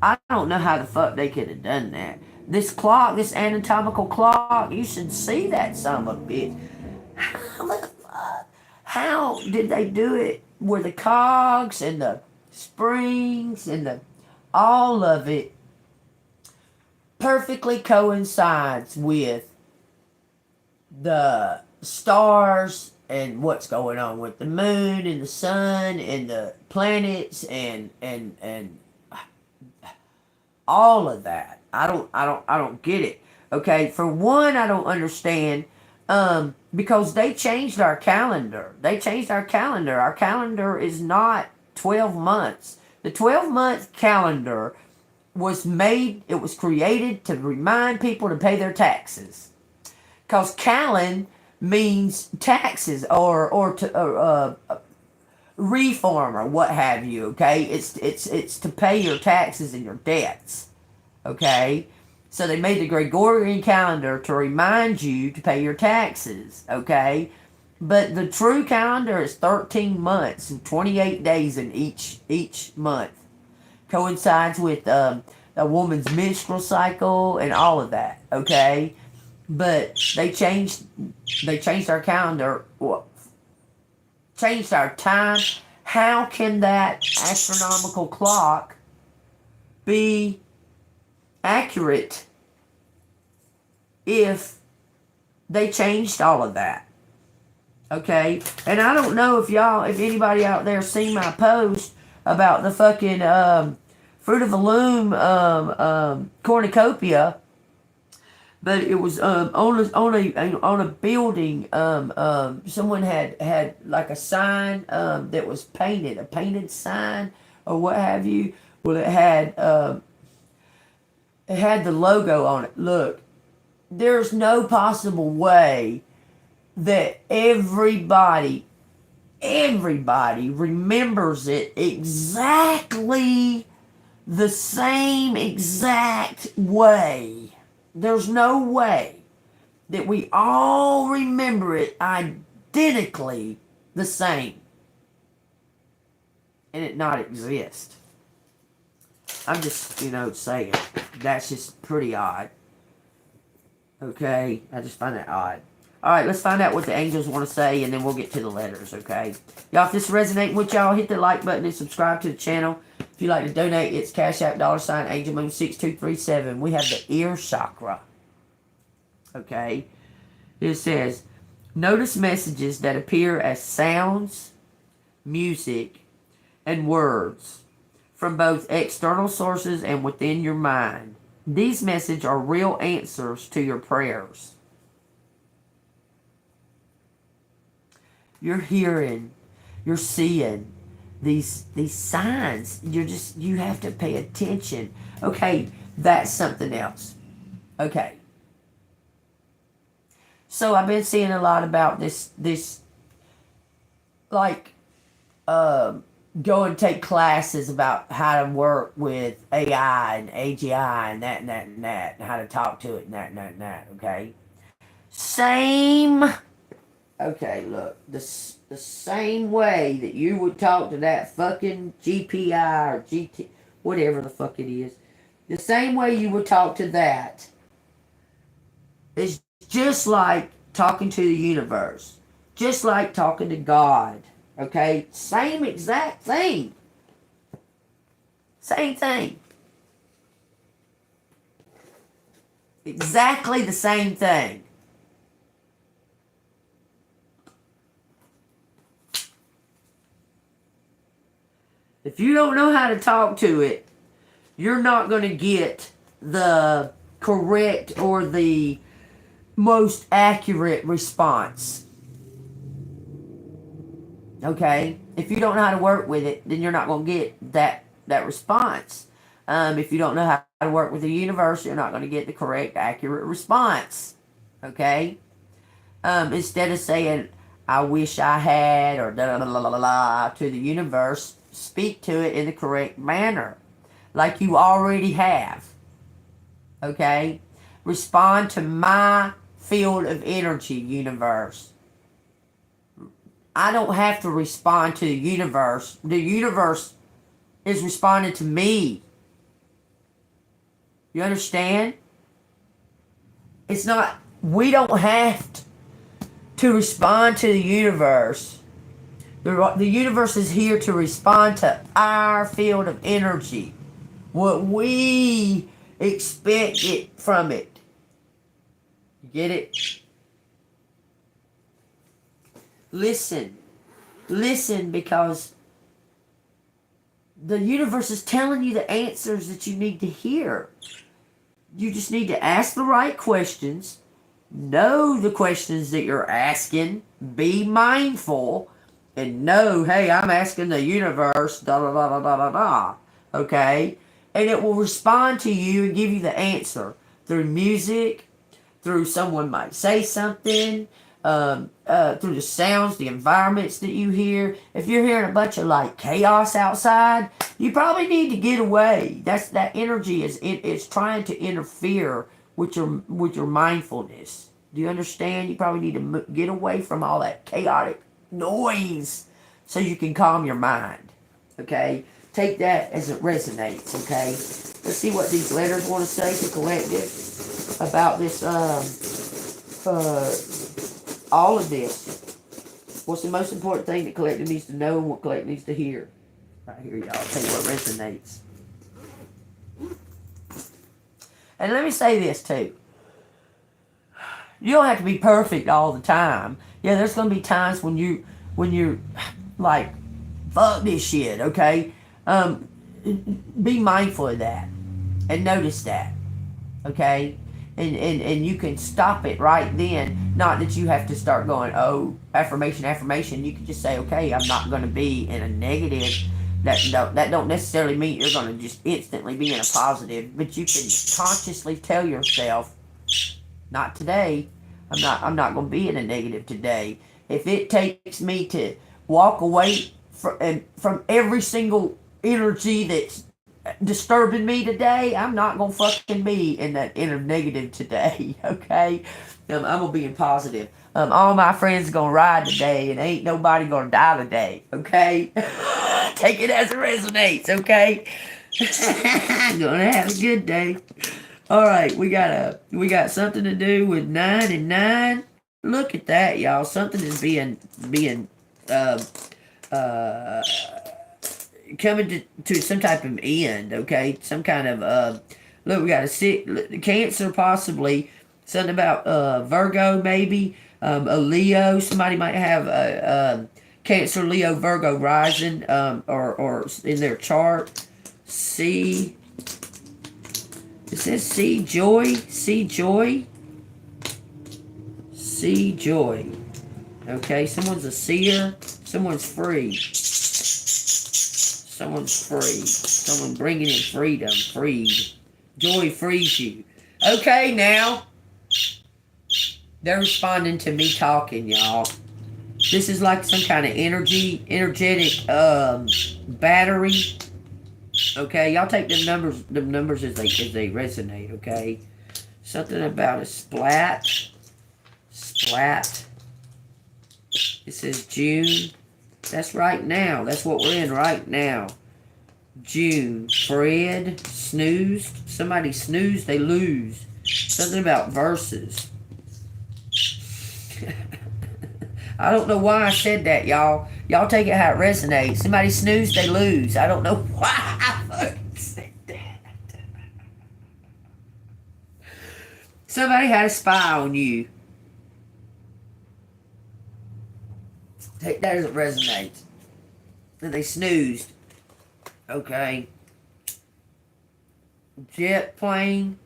I don't know how the fuck they could have done that. This clock, this anatomical clock, you should see that son of a bitch. How the fuck? How did they do it? Where the cogs and the springs and the all of it perfectly coincides with the stars and what's going on with the moon and the sun and the planets and all of that. I don't get it. Okay, for one, I don't understand because they changed our calendar. They changed our calendar. Our calendar is not 12 months. The 12-month calendar was made, it was created to remind people to pay their taxes. Because Callan means taxes or to reform or what have you, okay? It's to pay your taxes and your debts, okay? So they made the Gregorian calendar to remind you to pay your taxes, okay? But the true calendar is 13 months and 28 days in each month. Coincides with a woman's menstrual cycle and all of that, okay? But they changed our calendar, changed our time. How can that astronomical clock be accurate if they changed all of that? Okay, and I don't know if anybody out there seen my post about the fucking Fruit of the Loom cornucopia, but it was on a building. Someone had like a sign that was painted, a painted sign or what have you. Well, it had the logo on it. Look, there's no possible way that everybody remembers it exactly the same exact way. There's no way that we all remember it identically the same and it not exist. I'm just, saying that's just pretty odd. Okay, I just find that odd. Alright, let's find out what the angels want to say, and then we'll get to the letters, okay? Y'all, if this resonates with y'all, hit the like button and subscribe to the channel. If you'd like to donate, it's Cash App, $angelmoon6237. We have the ear chakra. Okay? It says, notice messages that appear as sounds, music, and words from both external sources and within your mind. These messages are real answers to your prayers. You're hearing, you're seeing these signs. You have to pay attention. Okay, that's something else. Okay. So I've been seeing a lot about this like go and take classes about how to work with AI and AGI and that, and how to talk to it and that, okay? Okay, look, the same way that you would talk to that fucking GPI or GT, whatever the fuck it is, the same way you would talk to that is just like talking to the universe, just like talking to God, okay? Same exact thing. Same thing. Exactly the same thing. If you don't know how to talk to it, you're not going to get the correct or the most accurate response. Okay? If you don't know how to work with it, then you're not going to get that response. If you don't know how to work with the universe, you're not going to get the correct, accurate response. Okay? Instead of saying, I wish I had, or da da da da da to the universe, speak to it in the correct manner, like you already have. Okay? Respond to my field of energy, universe. I don't have to respond to the universe. The universe is responding to me. You understand? It's not, we don't have to respond to the universe. The universe is here to respond to our field of energy. What we expect it from it. You get it? Listen. Listen, because the universe is telling you the answers that you need to hear. You just need to ask the right questions. Know the questions that you're asking. Be mindful. And know, hey, I'm asking the universe, da da da da da da da. Okay? And it will respond to you and give you the answer through music, through someone might say something, through the sounds, the environments that you hear. If you're hearing a bunch of like chaos outside, you probably need to get away. That energy it's trying to interfere with your mindfulness. Do you understand? You probably need to get away from all that chaotic noise so you can calm your mind. Okay? Take that as it resonates. Okay? Let's see what these letters want to say to collective about this. All of this. What's the most important thing that collective needs to know and what collective needs to hear? Right here, y'all. I'll tell you what resonates. And let me say this too. You don't have to be perfect all the time. Yeah, there's gonna be times when you're like, fuck this shit, okay? Be mindful of that. And notice that. Okay? And you can stop it right then. Not that you have to start going, oh, affirmation. You can just say, okay, I'm not going to be in a negative. That don't necessarily mean you're going to just instantly be in a positive. But you can consciously tell yourself, not today. I'm not going to be in a negative today. If it takes me to walk away from every single energy that's disturbing me today, I'm not gonna fucking be in that inner negative today. Okay, I'm gonna be in positive. All my friends gonna ride today, and ain't nobody gonna die today. Okay, take it as it resonates. Okay, gonna have a good day. All right, we got something to do with 9 and 9. Look at that, y'all. Something is being coming to some type of end, okay? Some kind of, look, we got a Cancer possibly, something about Virgo maybe, a Leo, somebody might have a Cancer, Leo, Virgo rising, or in their chart. It says see joy, okay? Someone's a seer, someone's free. Someone bringing in freedom. Freed. Joy frees you. Okay, now. They're responding to me talking, y'all. This is like some kind of energetic battery. Okay, y'all take them numbers as they resonate, okay? Something about a splat. It says June. That's right now. That's what we're in right now. June. Fred. Snoozed. Somebody snoozed, they lose. Something about verses. I don't know why I said that, y'all. Y'all take it how it resonates. Somebody snoozed, they lose. I don't know why I fucking said that. Somebody had a spy on you. Take that as it resonates. And they snoozed. Okay. Jet plane.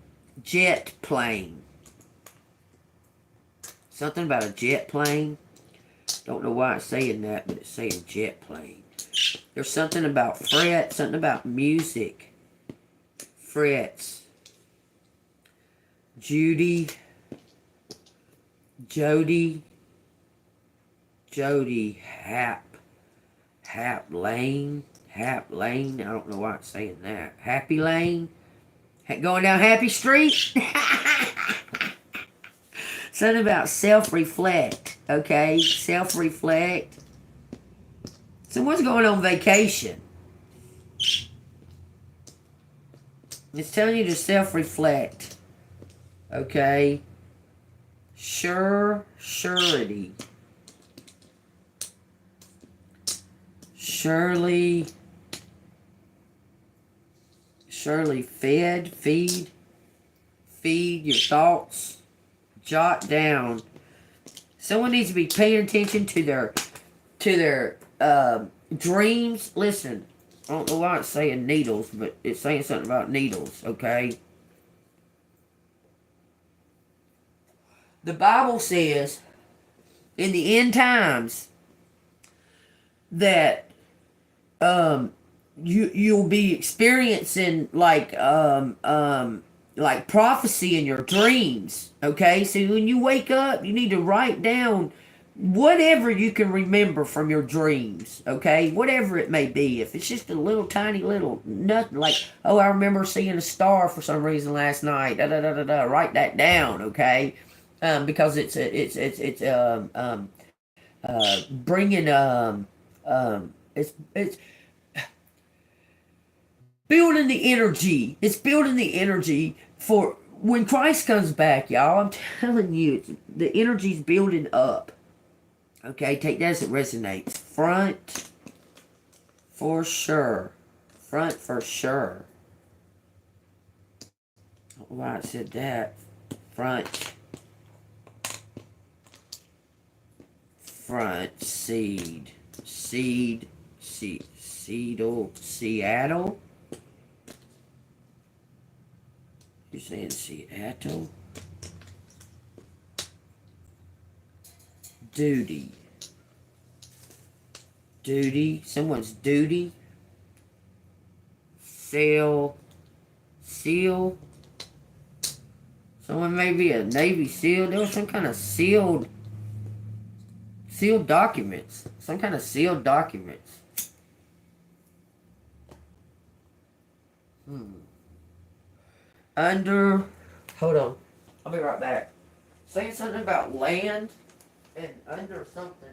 Something about a jet plane. Don't know why it's saying that, but it's saying jet plane. There's something about fret, something about music. Frets. Judy. Jody. Jody. Hap Lane. Hap Lane. I don't know why it's saying that. Happy Lane. Going down Happy Street. Something about self-reflect. Okay? Self-reflect. Someone's going on vacation. It's telling you to self-reflect. Okay? Surety. Shirley feed your thoughts. Jot down. Someone needs to be paying attention to their dreams. Listen, I don't know why it's saying needles, but it's saying something about needles, okay? The Bible says in the end times that you'll be experiencing like prophecy in your dreams. Okay, so when you wake up, you need to write down whatever you can remember from your dreams. Okay, whatever it may be. If it's just a little tiny little nothing, like, oh, I remember seeing a star for some reason last night. Da da da da da. Write that down. Okay, because it's bringing it's building the energy. It's building the energy for when Christ comes back, y'all. I'm telling you, the energy's building up. Okay, take that as it resonates. Front for sure. Front for sure. I don't know why I said that. Front. Front. Seed. Seattle. You're saying Seattle? Duty. Someone's duty. Seal. Someone may be a Navy SEAL. There was some kind of sealed documents. Some kind of sealed documents. Hold on. I'll be right back. Saying something about land and under something.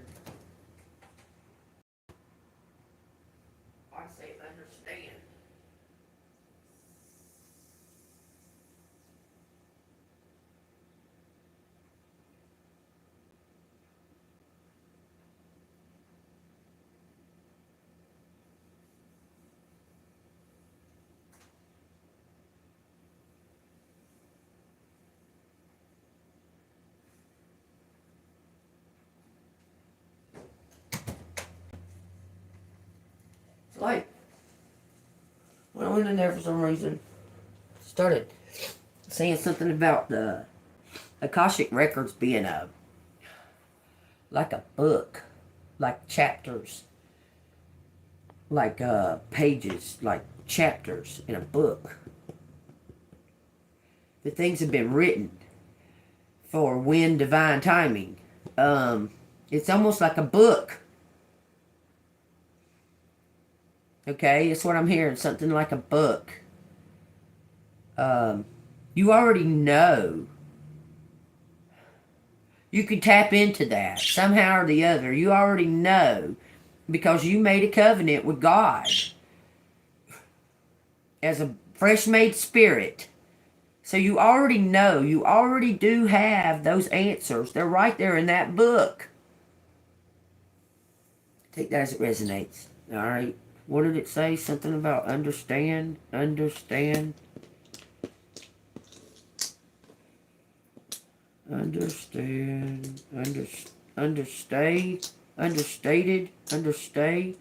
I say understand. Like, when I went in there for some reason, started saying something about the Akashic Records being like a book, like chapters, like pages, like chapters in a book. The things have been written for when divine timing. It's almost like a book. Okay, that's what I'm hearing. Something like a book. You already know. You can tap into that somehow or the other. You already know because you made a covenant with God as a fresh made spirit. So you already know. You already do have those answers. They're right there in that book. Take that as it resonates. All right. What did it say? Something about understand. Understated. Understay.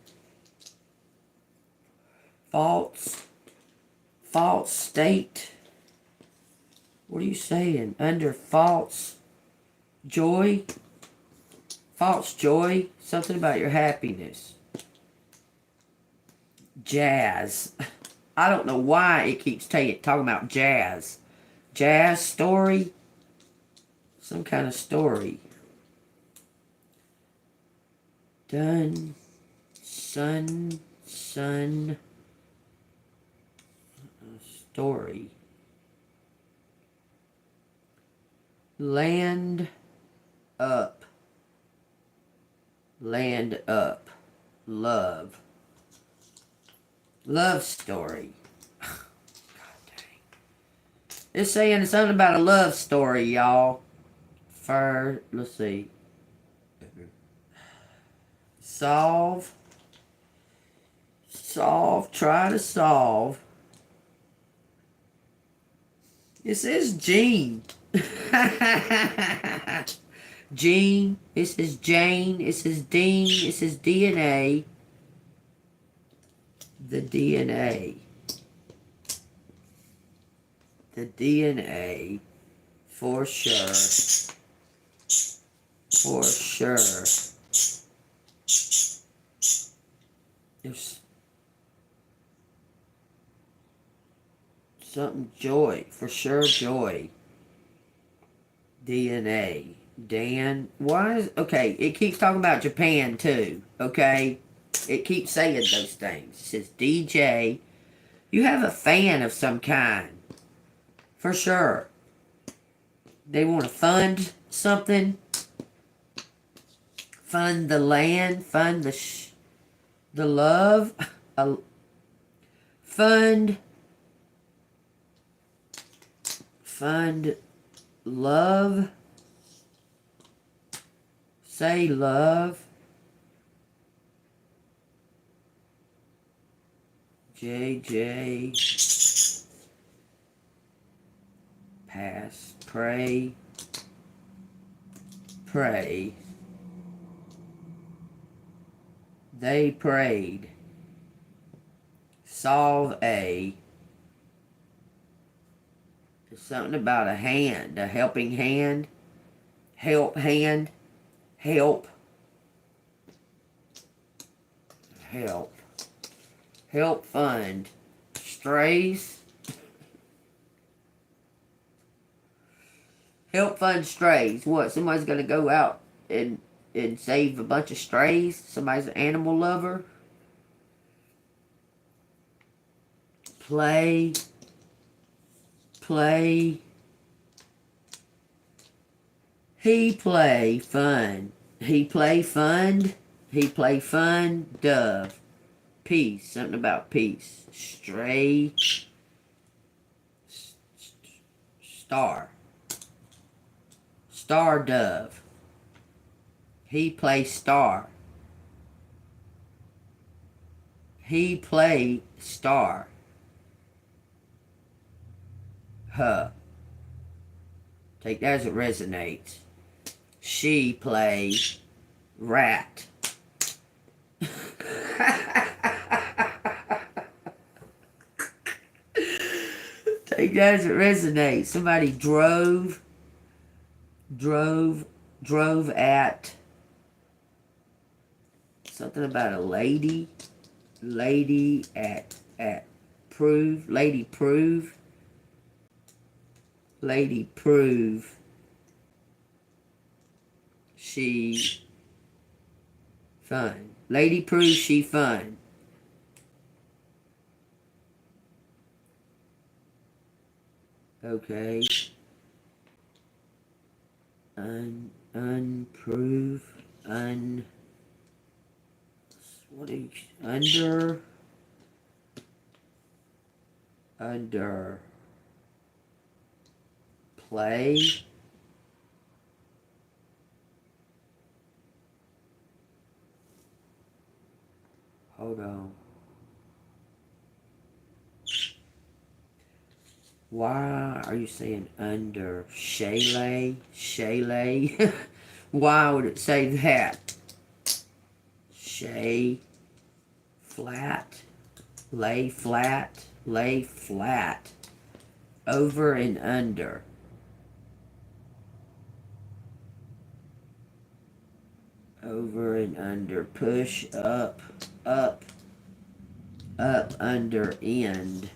False state. What are you saying? Under false joy. False joy. Something about your happiness. Jazz. I don't know why it keeps talking about jazz. Jazz story. Some kind of story. Done. Sun. Story. Land up. Land up. Love. Love story. God dang. It's saying something about a love story, y'all. Let's see. Solve. Try to solve. It says Gene. Gene. It says Jane. It says Dean. It says DNA. The DNA. The DNA. For sure. For sure. There's something joy. For sure joy. DNA. Dan. Why is... Okay, it keeps talking about Japan too. Okay? It keeps saying those things. It says DJ. You have a fan of some kind. For sure. They want to fund something. Fund the land. Fund the love. Fund love. Say love. JJ. Pass. Pray. Pray. They prayed. Solve a. There's something about a hand. A helping hand. Help hand. Help. Help. Help fund. Strays. Help fund strays. What? Somebody's gonna go out and save a bunch of strays? Somebody's an animal lover? Play. He play fun. He play fund. He play fun. Dove. Peace. Something about peace. Stray. Star. Star dove. He play star. He play star. Huh. Take that as it resonates. She play rat. Take that as it resonates. Somebody drove at something about a lady at prove, lady prove she fun. Lady prove she fun. Okay. Unprove. What is under play. Hold on. Why are you saying under chalet? Why would it say that? Shay flat, lay flat, over and under. over and under, push, up, up, up, under, end,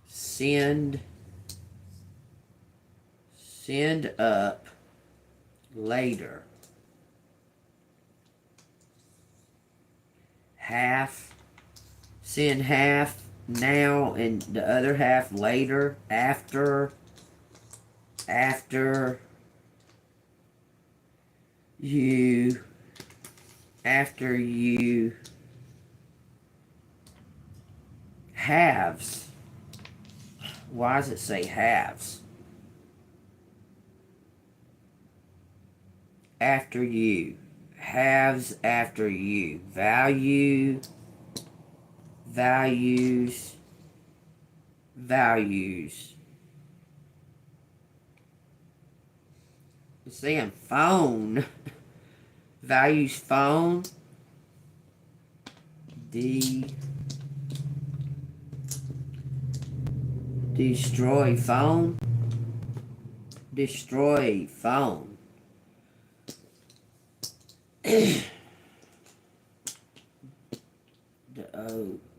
send, send up, later, half, send half now and the other half later, after you, after you, halves. Why does it say halves? After you, halves after you, value, values, values. It's saying phone. Values phone. Destroy phone. Destroy phone.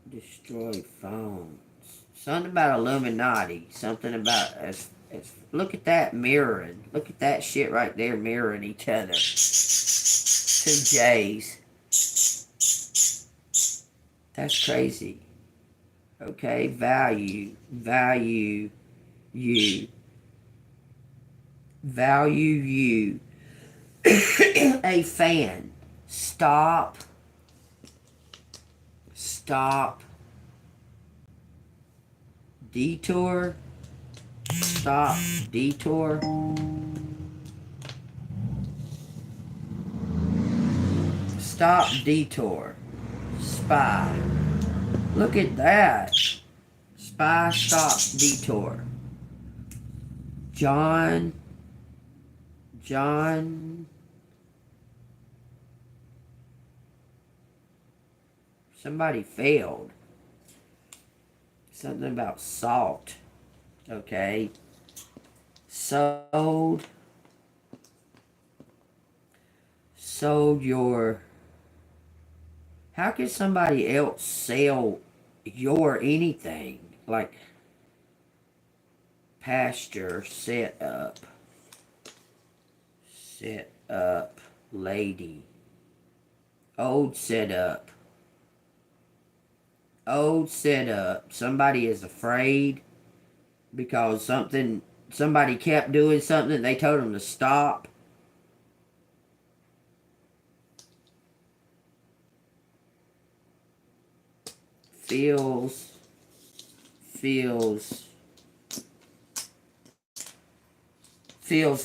Destroy phones. Something about Illuminati. Something about look at that mirroring. Look at that shit right there mirroring each other. Two J's. That's crazy. Okay, value, you. Value you. A fan. Stop. Detour. Stop. Detour. Stop. Detour. Spy. Look at that. Spy. Stop. Detour. John. Somebody failed. Something about salt. Okay. Sold your... How can somebody else sell your anything? Like pasture, set up, lady. Old setup. Somebody is afraid because somebody kept doing something. They told them to stop. Feels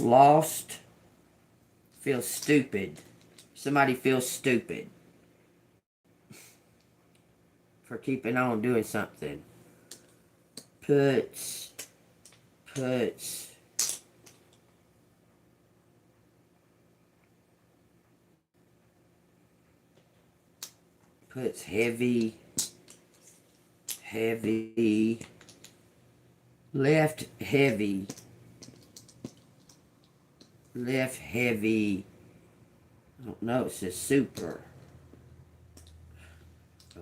lost. Feels stupid. Somebody feels stupid for keeping on doing something. Puts heavy, left heavy, I don't know, it says super.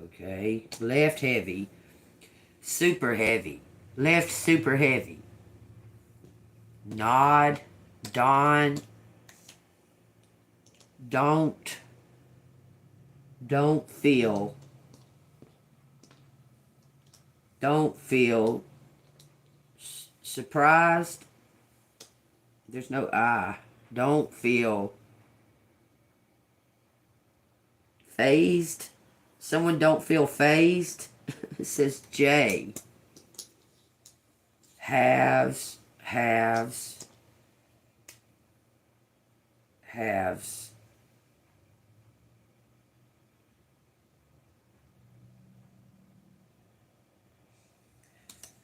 Okay, left heavy, super heavy, left super heavy. Nod, dawn, don't feel surprised. There's no I. Don't feel phased. Someone don't feel phased. It says J. Halves.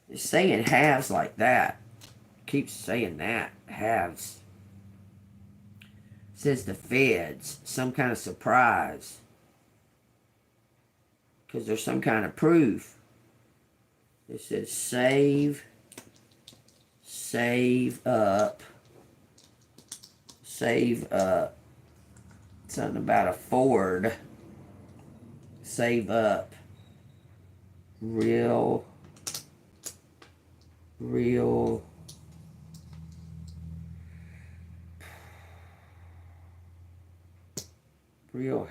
It's saying halves like that. Keeps saying that. Halves. It says the feds. Some kind of surprise. Because there's some kind of proof. It says save up, Save up. Something about a Ford. Save up. Real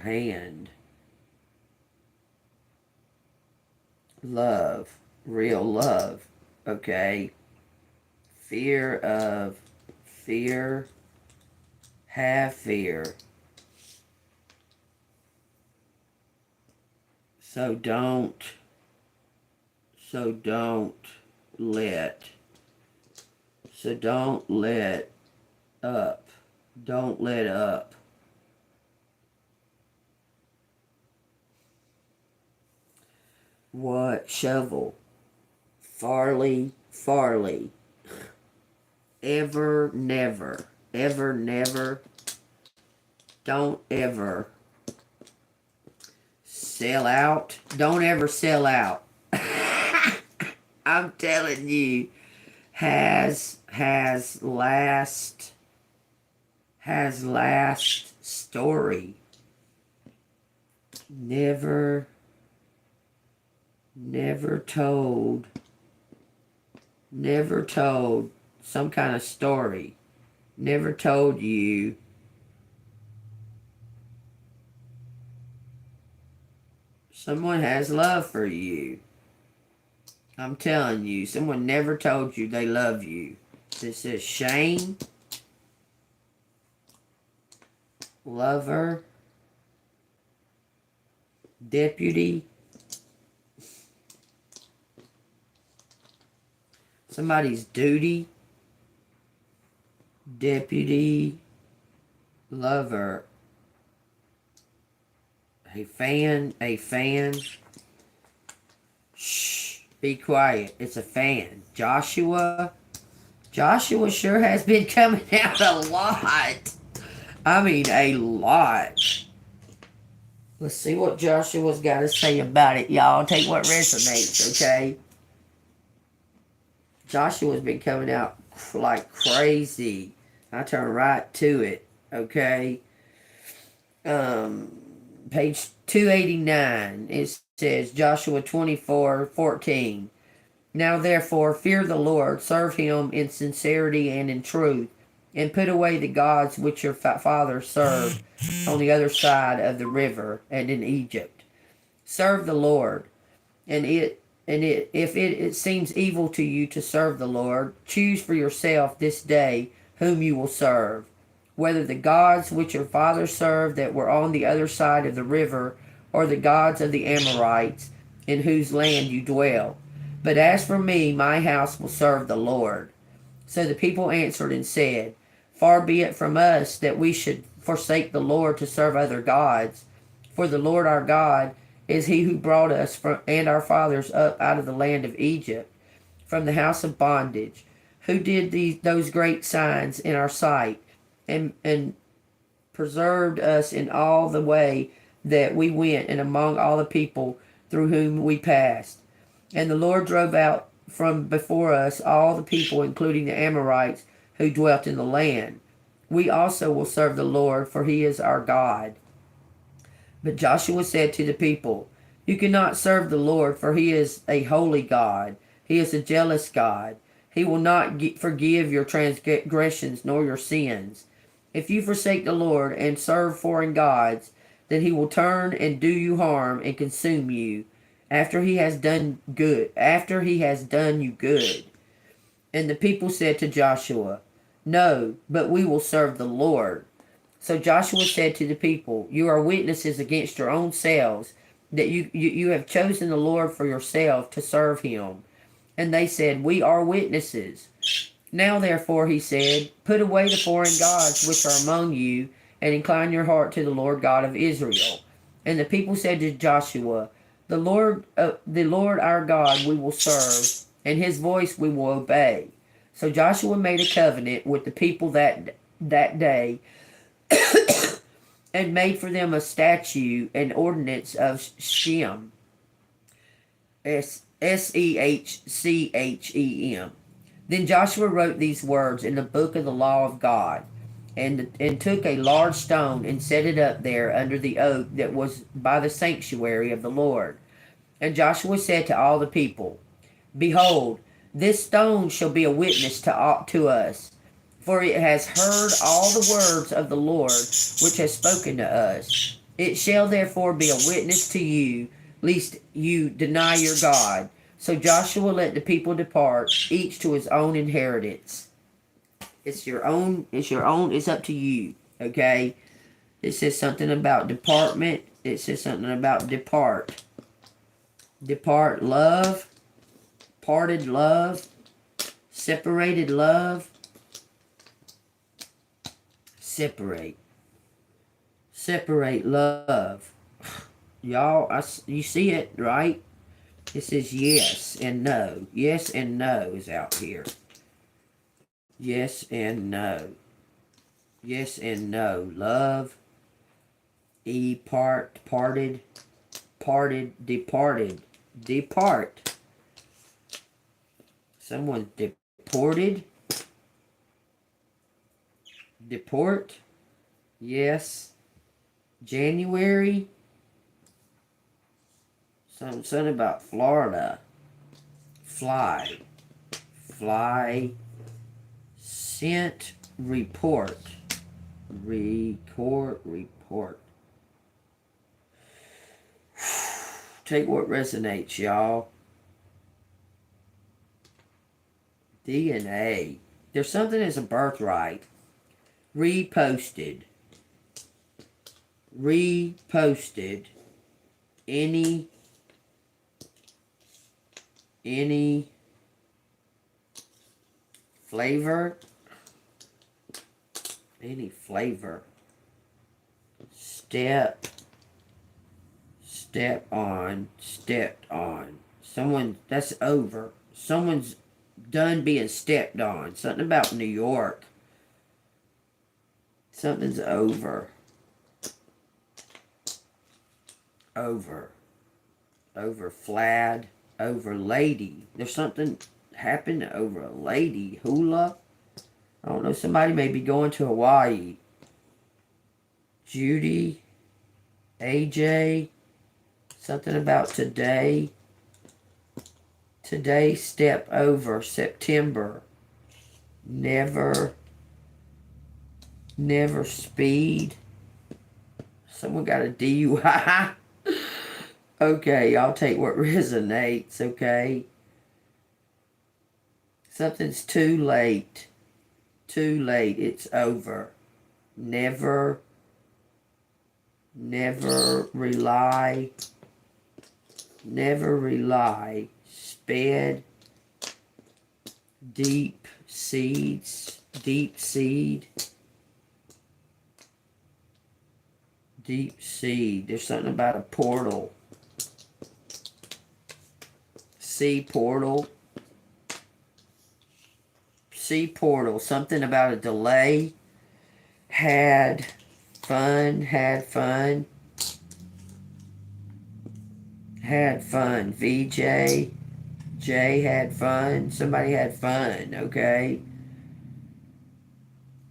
hand. Love. Real love. Okay. Fear. Have fear. So don't let up. Don't let up. What? Shovel. Farley. Ever, never. Ever, never. Don't ever sell out. Don't ever sell out. I'm telling you. Has last story. Never told some kind of story. Never told you someone has love for you. I'm telling you, someone never told you they love you. This is shame, lover, deputy, somebody's duty, deputy, lover, a fan. Shh, be quiet. It's a fan. Joshua sure has been coming out a lot. I mean, a lot. Let's see what Joshua's got to say about it, y'all. Take what resonates, okay? Joshua's been coming out like crazy. I turn right to it, okay? Page 289, it says, Joshua 24:14. Now therefore, fear the Lord, serve him in sincerity and in truth, and put away the gods which your fathers served on the other side of the river and in Egypt. Serve the Lord, and if it seems evil to you to serve the Lord, choose for yourself this day whom you will serve, whether the gods which your fathers served that were on the other side of the river, or the gods of the Amorites in whose land you dwell. But as for me, my house will serve the Lord. So the people answered and said, Far be it from us that we should forsake the Lord to serve other gods. For the Lord our God is he who brought us and our fathers up out of the land of Egypt, from the house of bondage, who did those great signs in our sight, and preserved us in all the way that we went and among all the people through whom we passed. And the Lord drove out from before us all the people, including the Amorites, who dwelt in the land. We also will serve the Lord, for he is our God. But Joshua said to the people, You cannot serve the Lord, for he is a holy God. He is a jealous God. He will not forgive your transgressions nor your sins. If you forsake the Lord and serve foreign gods, then he will turn and do you harm and consume you after he has done you good. And the people said to Joshua, No, but we will serve the Lord. So Joshua said to the people, You are witnesses against your own selves, that you have chosen the Lord for yourself to serve him. And they said, We are witnesses. Now therefore, he said, Put away the foreign gods which are among you, and incline your heart to the Lord God of Israel. And the people said to Joshua, The Lord our God we will serve, and his voice we will obey. So Joshua made a covenant with the people that day, and made for them a statute and ordinance of Shem, Shechem. Then Joshua wrote these words in the book of the law of God. and took a large stone and set it up there under the oak that was by the sanctuary of the Lord. And Joshua said to all the people, Behold, this stone shall be a witness to us, for it has heard all the words of the Lord which has spoken to us. It shall therefore be a witness to you, lest you deny your God. So Joshua let the people depart, each to his own inheritance. It's your own, it's up to you, okay? It says something about department. It says something about depart. Depart, love, parted love, separated love, separate love. Y'all, you see it, right? It says yes and no. Yes and no is out here. Yes and no. Yes and no. Love, parted, departed, depart. Someone deported, deport, yes. January, something about Florida, fly, sent, report. Take what resonates, y'all. DNA. There's something as a birthright. Reposted. Any flavor. Any flavor. Stepped on. Someone, that's over. Someone's done being stepped on. Something about New York. Something's over. Over flad. Over lady. There's something happened over a lady. Hula. I don't know. Somebody may be going to Hawaii. Judy. AJ. Something about today. Today, step over. September. Never speed. Someone got a DUI. Okay, I'll take what resonates, okay? Something's too late. It's over. Never rely. Sped. Deep seed. Deep seed. There's something about a portal. Sea portal. Something about a delay. Had fun. VJ. Jay had fun. Somebody had fun, okay?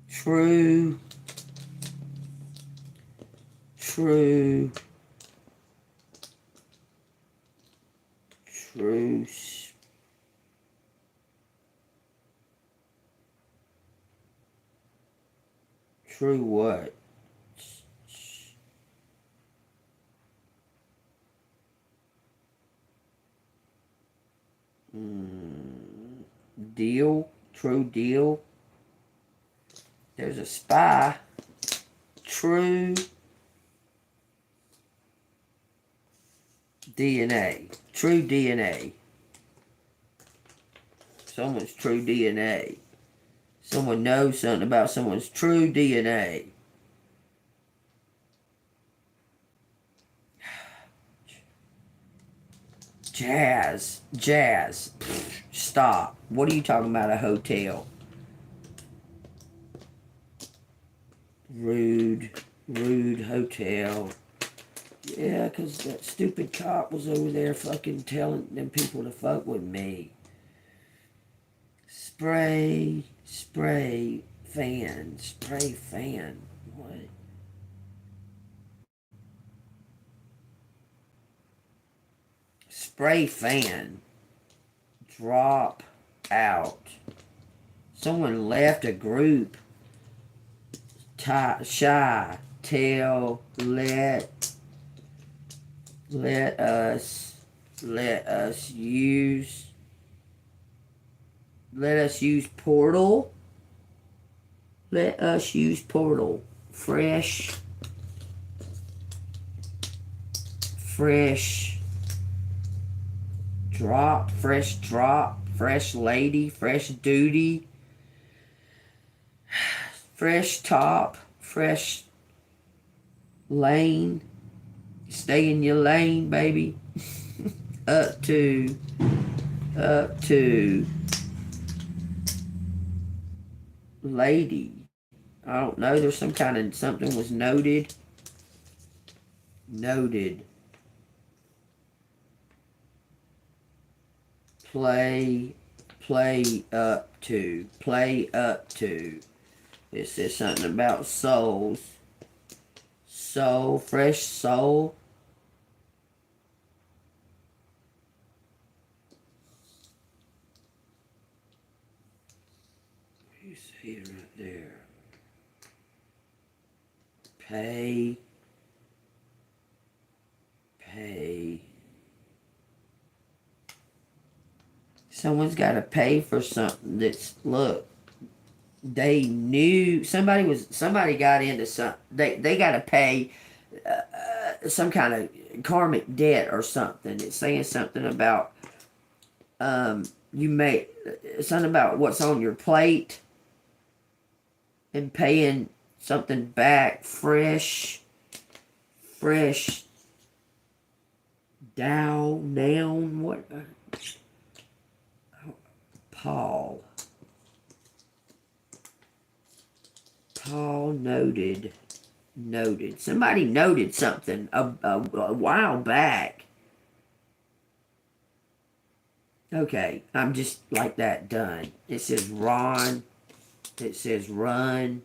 True what? Deal. True deal. There's a spy. True DNA. True DNA. Someone's true DNA. Someone knows something about someone's true DNA. Jazz. Stop. What are you talking about, a hotel? Rude hotel. Yeah, because that stupid cop was over there fucking telling them people to fuck with me. Spray, Spray fan. What? Spray fan. Drop out. Someone left a group. Shy. Tell. Let us use portal. Let us use portal. Fresh drop, fresh lady, fresh duty, fresh top, fresh lane. Stay in your lane, baby. up to lady. I don't know. There's some kind of something was noted. Play up to. It says something about souls. Soul, fresh soul. You see it right there. Pay. Someone's got to pay for something that's, look, they knew somebody got into some, they got to pay some kind of karmic debt or something. It's saying something about you may, something about what's on your plate and paying something back. Fresh down, what? Paul noted. Somebody noted something a while back. Okay, I'm just like that done. It says Ron. It says run.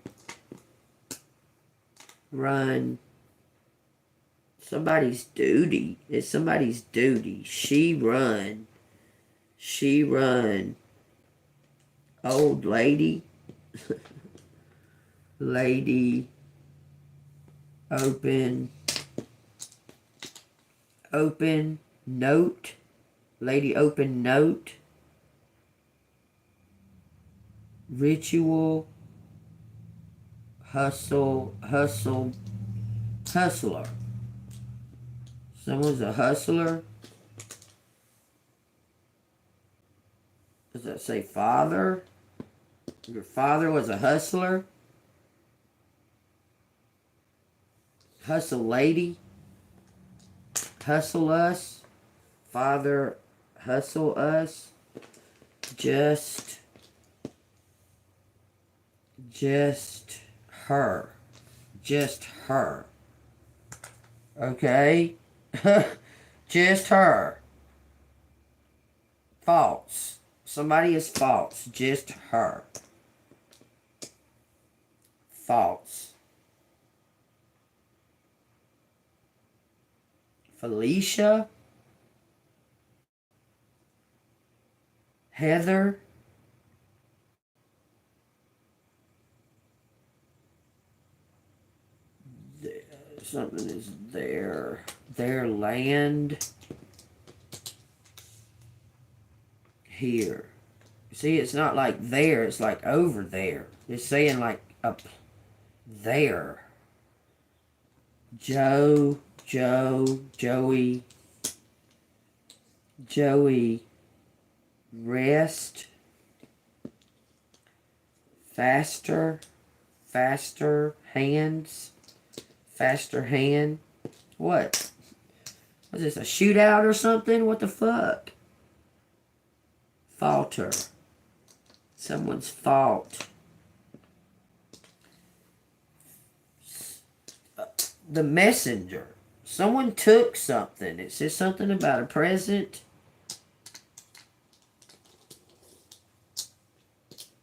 Somebody's duty. It's somebody's duty. She run. Old lady. Lady. Open note. Lady open note. Ritual. Hustler. Someone's a hustler. Does that say father? Your father was a hustler? Hustle lady? Hustle us? Father, hustle us? Just her. Okay? Just her. False. Somebody is false. Just her. False. Felicia. Heather. Something is there. Their land. Here. See, it's not like there, it's like over there. It's saying like up there. Joey, rest, faster hand. What? Was this a shootout or something? What the fuck? Falter. Someone's fault. The messenger. Someone took something. It says something about a present.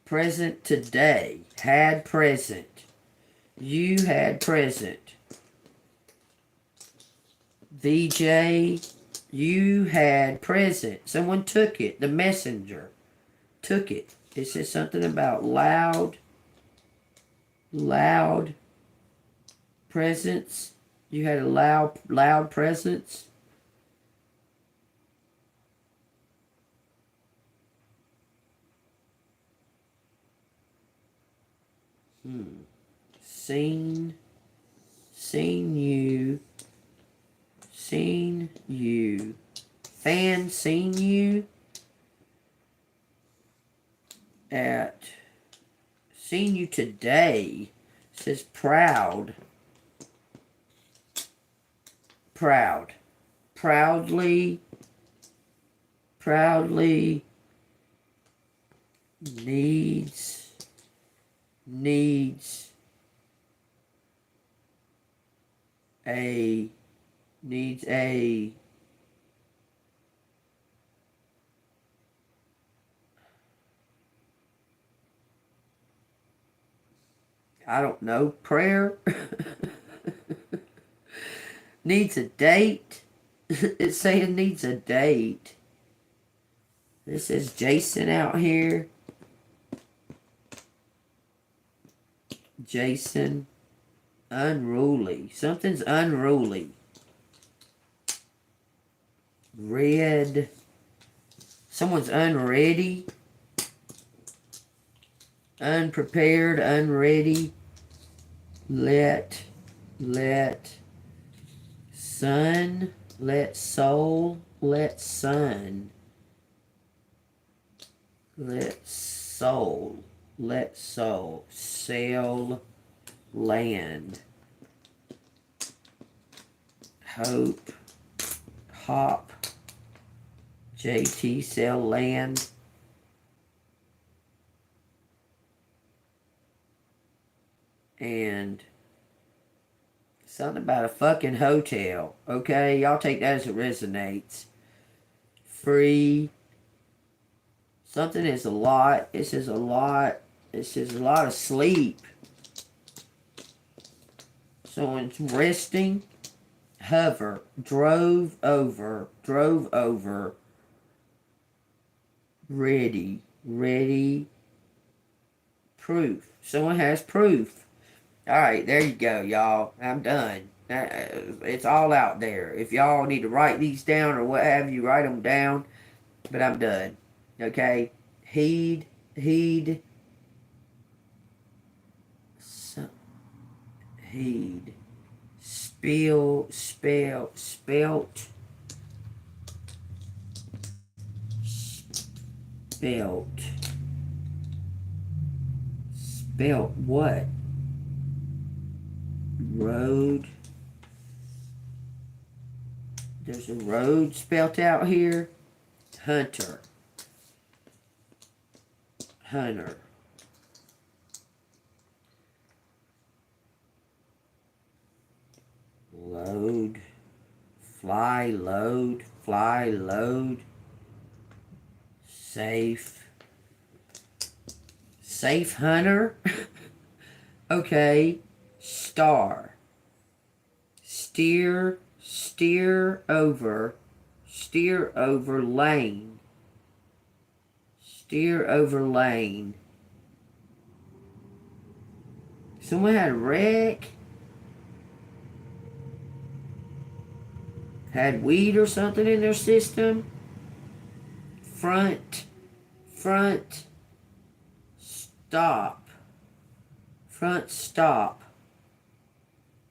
Present today. Had present. You had present. VJ, you had present. Someone took it. The messenger took it. It says something about loud presence. You had a loud presence. Seen you. Fan seen you at, seen you today. It says proud. Proudly needs a I don't know, prayer. Needs a date. It's saying needs a date. This is Jason out here. Jason. Unruly. Something's unruly. Red. Someone's unready. Unprepared. Unready. Let sun. Let soul. Let sun. Let soul. Let soul. Sail. Land. Hope. Hop. JT. Sell land. And something about a fucking hotel. Okay, y'all take that as it resonates. Free. Something is a lot. This is a lot. This is a lot of sleep. Someone's resting. Hover. Drove over. Ready. Proof. Someone has proof. Alright, there you go, y'all. I'm done. It's all out there. If y'all need to write these down or what have you, write them down. But I'm done. Okay? Heed. Heed. Spelt what? Road. There's a road spelt out here. Hunter. Load. Fly load. Safe hunter. Okay. Star. Steer over lane. Someone had a wreck. Had weed or something in their system. Front. Stop.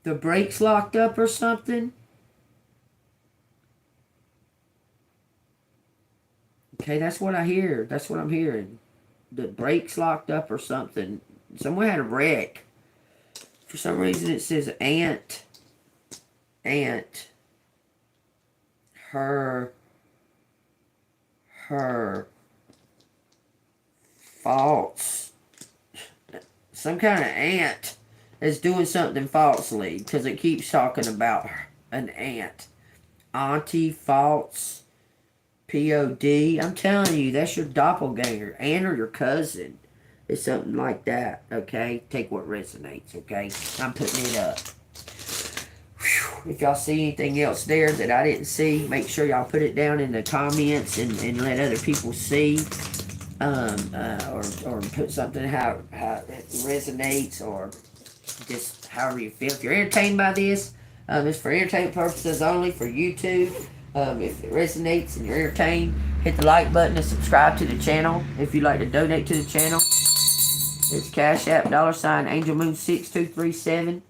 The brakes locked up or something. Okay, that's what I hear. That's what I'm hearing. The brakes locked up or something. Someone had a wreck. For some reason it says aunt. Her false. Some kind of ant is doing something falsely because it keeps talking about an ant. Auntie false. POD. I'm telling you, that's your doppelganger. Aunt or your cousin. It's something like that, okay? Take what resonates, okay? I'm putting it up. Whew. If y'all see anything else there that I didn't see, make sure y'all put it down in the comments and let other people see. Or put something how it resonates, or just however you feel. If you're entertained by this, it's for entertainment purposes only, for YouTube. If it resonates and you're entertained, hit the like button and subscribe to the channel. If you'd like to donate to the channel, it's Cash App, $AngelMoon6237.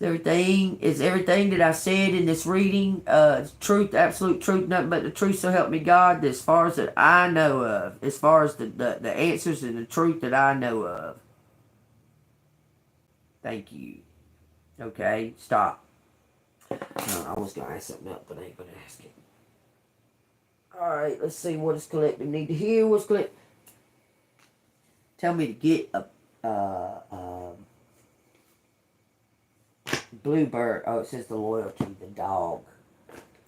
Everything that I said in this reading, truth, absolute truth, nothing but the truth, so help me God, as far as that I know of, as far as the answers and the truth that I know of. Thank you. Okay, stop. I was going to ask something else, but I ain't going to ask it. Alright, let's see what is collective need to hear. What's collective? Tell me to get a bluebird. Oh, it says the loyalty, the dog.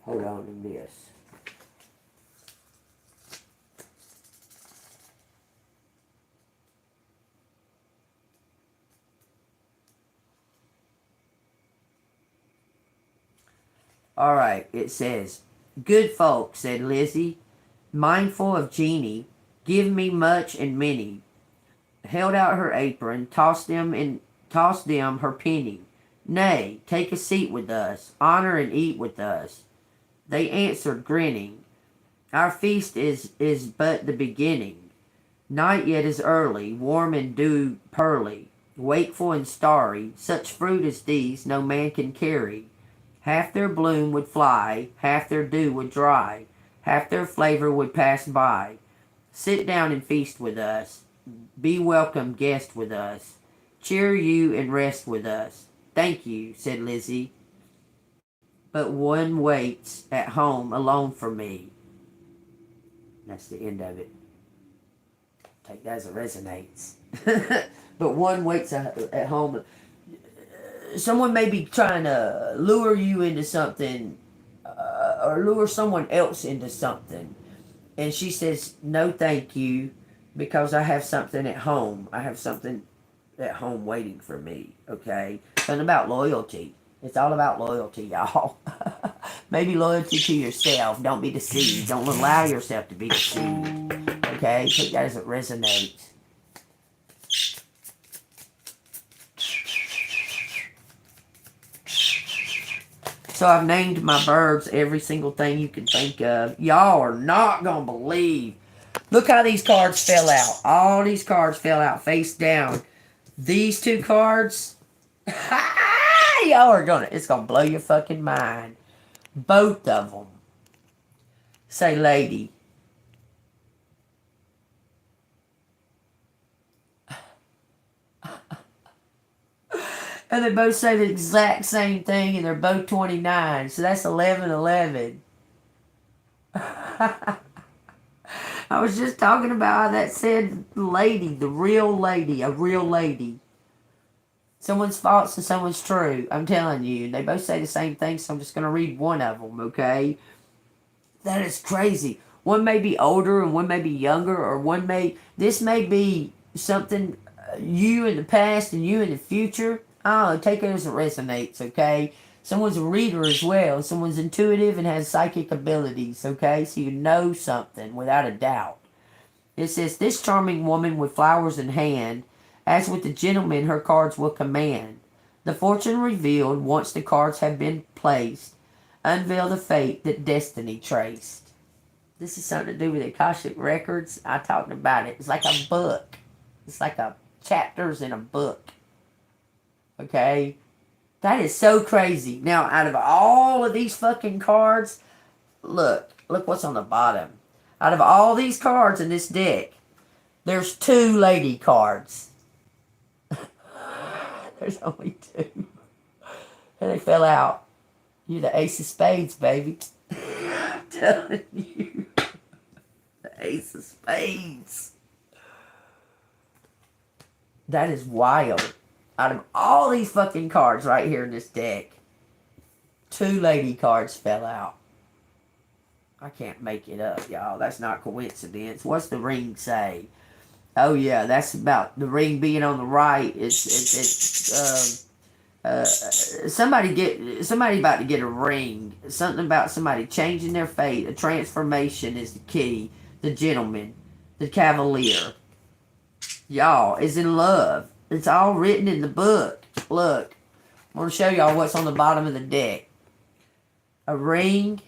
Hold on to this. Alright, it says, good folk, said Lizzie, mindful of Jeannie, give me much and many. Held out her apron, tossed them her penny. Nay, take a seat with us, honor and eat with us. They answered, grinning, our feast is but the beginning. Night yet is early, warm and dew pearly, wakeful and starry, such fruit as these no man can carry. Half their bloom would fly, half their dew would dry, half their flavor would pass by. Sit down and feast with us, be welcome guest with us, cheer you and rest with us. Thank you, said Lizzie, but one waits at home alone for me. That's the end of it. Take that as it resonates. But one waits at home. Someone may be trying to lure you into something, or lure someone else into something. And she says, no thank you, because I have something at home. I have something at home waiting for me, okay? Something about loyalty. It's all about loyalty, y'all. Maybe loyalty to yourself. Don't be deceived. Don't allow yourself to be deceived, okay? Take that as it resonates. So I've named my birds every single thing you can think of. Y'all are not going to believe. Look how these cards fell out. All these cards fell out face down. These two cards, y'all are going to, it's going to blow your fucking mind. Both of them say lady. And they both say the exact same thing, and they're both 29. So that's 1111. I was just talking about how that said lady, the real lady, a real lady. Someone's false and someone's true. I'm telling you. They both say the same thing, so I'm just going to read one of them, okay? That is crazy. One may be older and one may be younger, or this may be something you in the past and you in the future. Oh, take it as it resonates, okay? Someone's a reader as well. Someone's intuitive and has psychic abilities, okay? So you know something without a doubt. It says, this charming woman with flowers in hand, as with the gentleman her cards will command. The fortune revealed, once the cards have been placed, unveil the fate that destiny traced. This is something to do with the Akashic Records. I talked about it. It's like a book. It's like a chapters in a book. Okay? That is so crazy. Now, out of all of these fucking cards, look what's on the bottom. Out of all these cards in this deck, there's 2 lady cards. There's only 2. And they fell out. You're the Ace of Spades, baby. I'm telling you. The Ace of Spades. That is wild. Out of all these fucking cards right here in this deck, 2 lady cards fell out. I can't make it up, y'all. That's not coincidence. What's the ring say? Oh yeah, that's about the ring being on the right. Somebody about to get a ring. Something about somebody changing their fate. A transformation is the key. The gentleman, the cavalier, y'all is in love. It's all written in the book. Look, I want to show y'all what's on the bottom of the deck. A ring,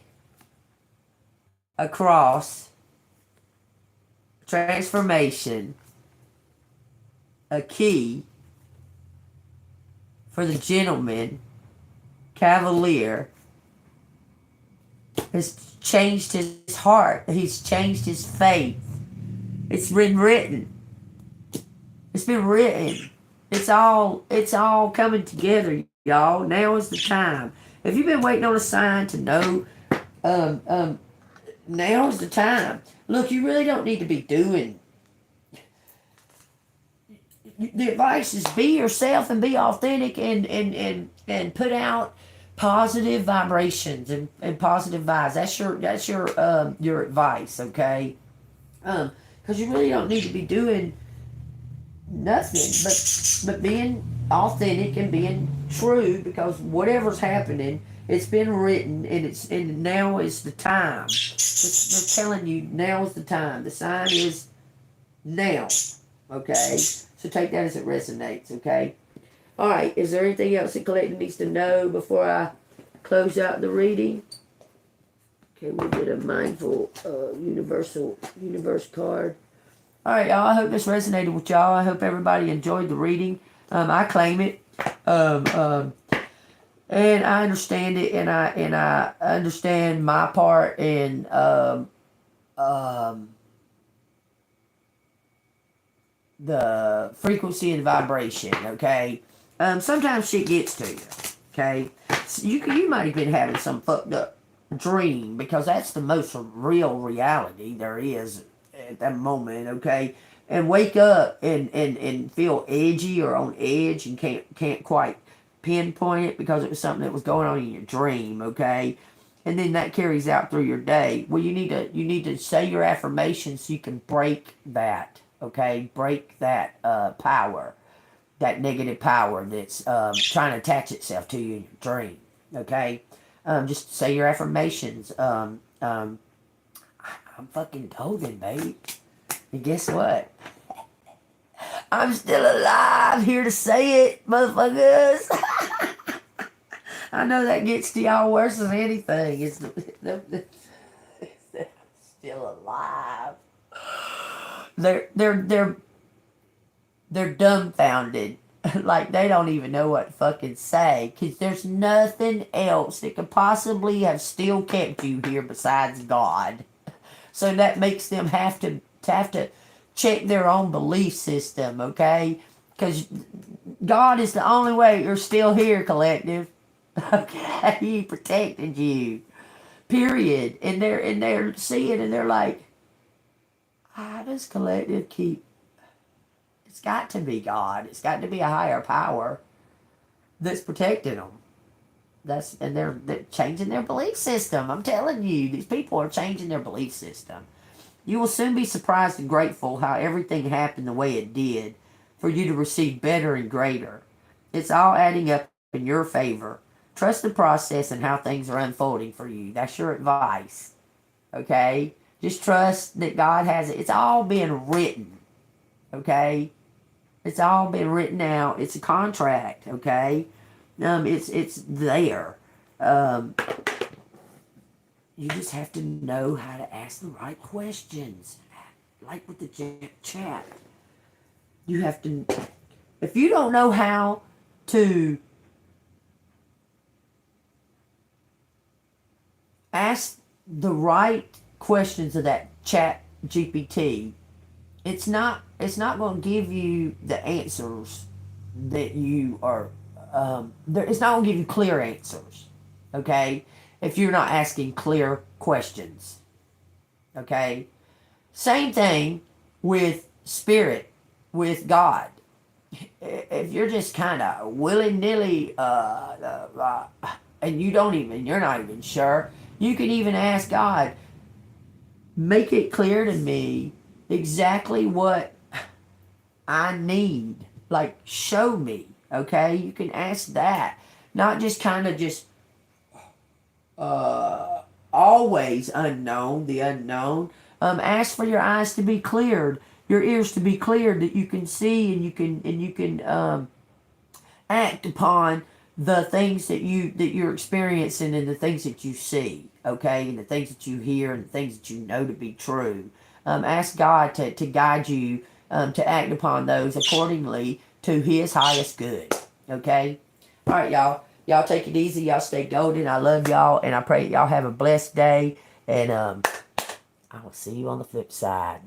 a cross, transformation, a key for the gentleman, cavalier, has changed his heart. He's changed his faith. It's been written. It's been written. It's all coming together, y'all. Now is the time. If you've been waiting on a sign to know, um, um, now's the time. Look, you really don't need to be doing. The advice is be yourself and be authentic and put out positive vibrations and positive vibes. That's your advice, okay? Because you really don't need to be doing nothing but being authentic and being true, because whatever's happening, it's been written, and now is the time. They're telling you now is the time. The sign is now, okay? So take that as it resonates, okay? All right, is there anything else that Collective needs to know before I close out the reading? Okay, we did a mindful universe card. All right, y'all. I hope this resonated with y'all. I hope everybody enjoyed the reading. I claim it, and I understand it, and I understand my part in the frequency and vibration. Okay, sometimes shit gets to you. Okay, so you might have been having some fucked up dream, because that's the most real reality there is at that moment, okay? And wake up and feel edgy or on edge and can't quite pinpoint it because it was something that was going on in your dream, okay? And then that carries out through your day. Well, you need to say your affirmations so you can break that, okay? Break that power, that negative power that's trying to attach itself to you in your dream, okay? Just say your affirmations. I'm fucking golden, babe. And guess what? I'm still alive, here to say it, motherfuckers. I know that gets to y'all worse than anything. It's still alive. They're dumbfounded. Like they don't even know what to fucking say, because there's nothing else that could possibly have still kept you here besides God. So that makes them have to check their own belief system, okay? Because God is the only way you're still here, Collective. Okay, He protected you. Period. And they're seeing and they're like, how does Collective keep? It's got to be God. It's got to be a higher power that's protecting them. They're changing their belief system. I'm telling you, these people are changing their belief system. You will soon be surprised and grateful how everything happened the way it did for you to receive better and greater. It's all adding up in your favor. Trust the process and how things are unfolding for you. That's your advice. Okay? Just trust that God has it. It's all been written. Okay? It's all been written out. It's a contract. Okay? It's there. You just have to know how to ask the right questions. Like with the chat. You have to, if you don't know how to ask the right questions of that chat GPT, it's not going to give you the answers that you are, it's not going to give you clear answers, okay, if you're not asking clear questions, okay? Same thing with spirit, with God. If you're just kind of willy-nilly, and you're not even sure, you can even ask God, make it clear to me exactly what I need? Like, show me, okay? You can ask that. Not just kind of just always unknown, the unknown. Ask for your eyes to be cleared, your ears to be cleared, that you can see and you can act upon the things that you're experiencing and the things that you see, okay, and the things that you hear and the things that you know to be true. Ask God to guide you to act upon those accordingly to His highest good, okay? All right, y'all. Y'all take it easy. Y'all stay golden. I love y'all, and I pray y'all have a blessed day. And I will see you on the flip side.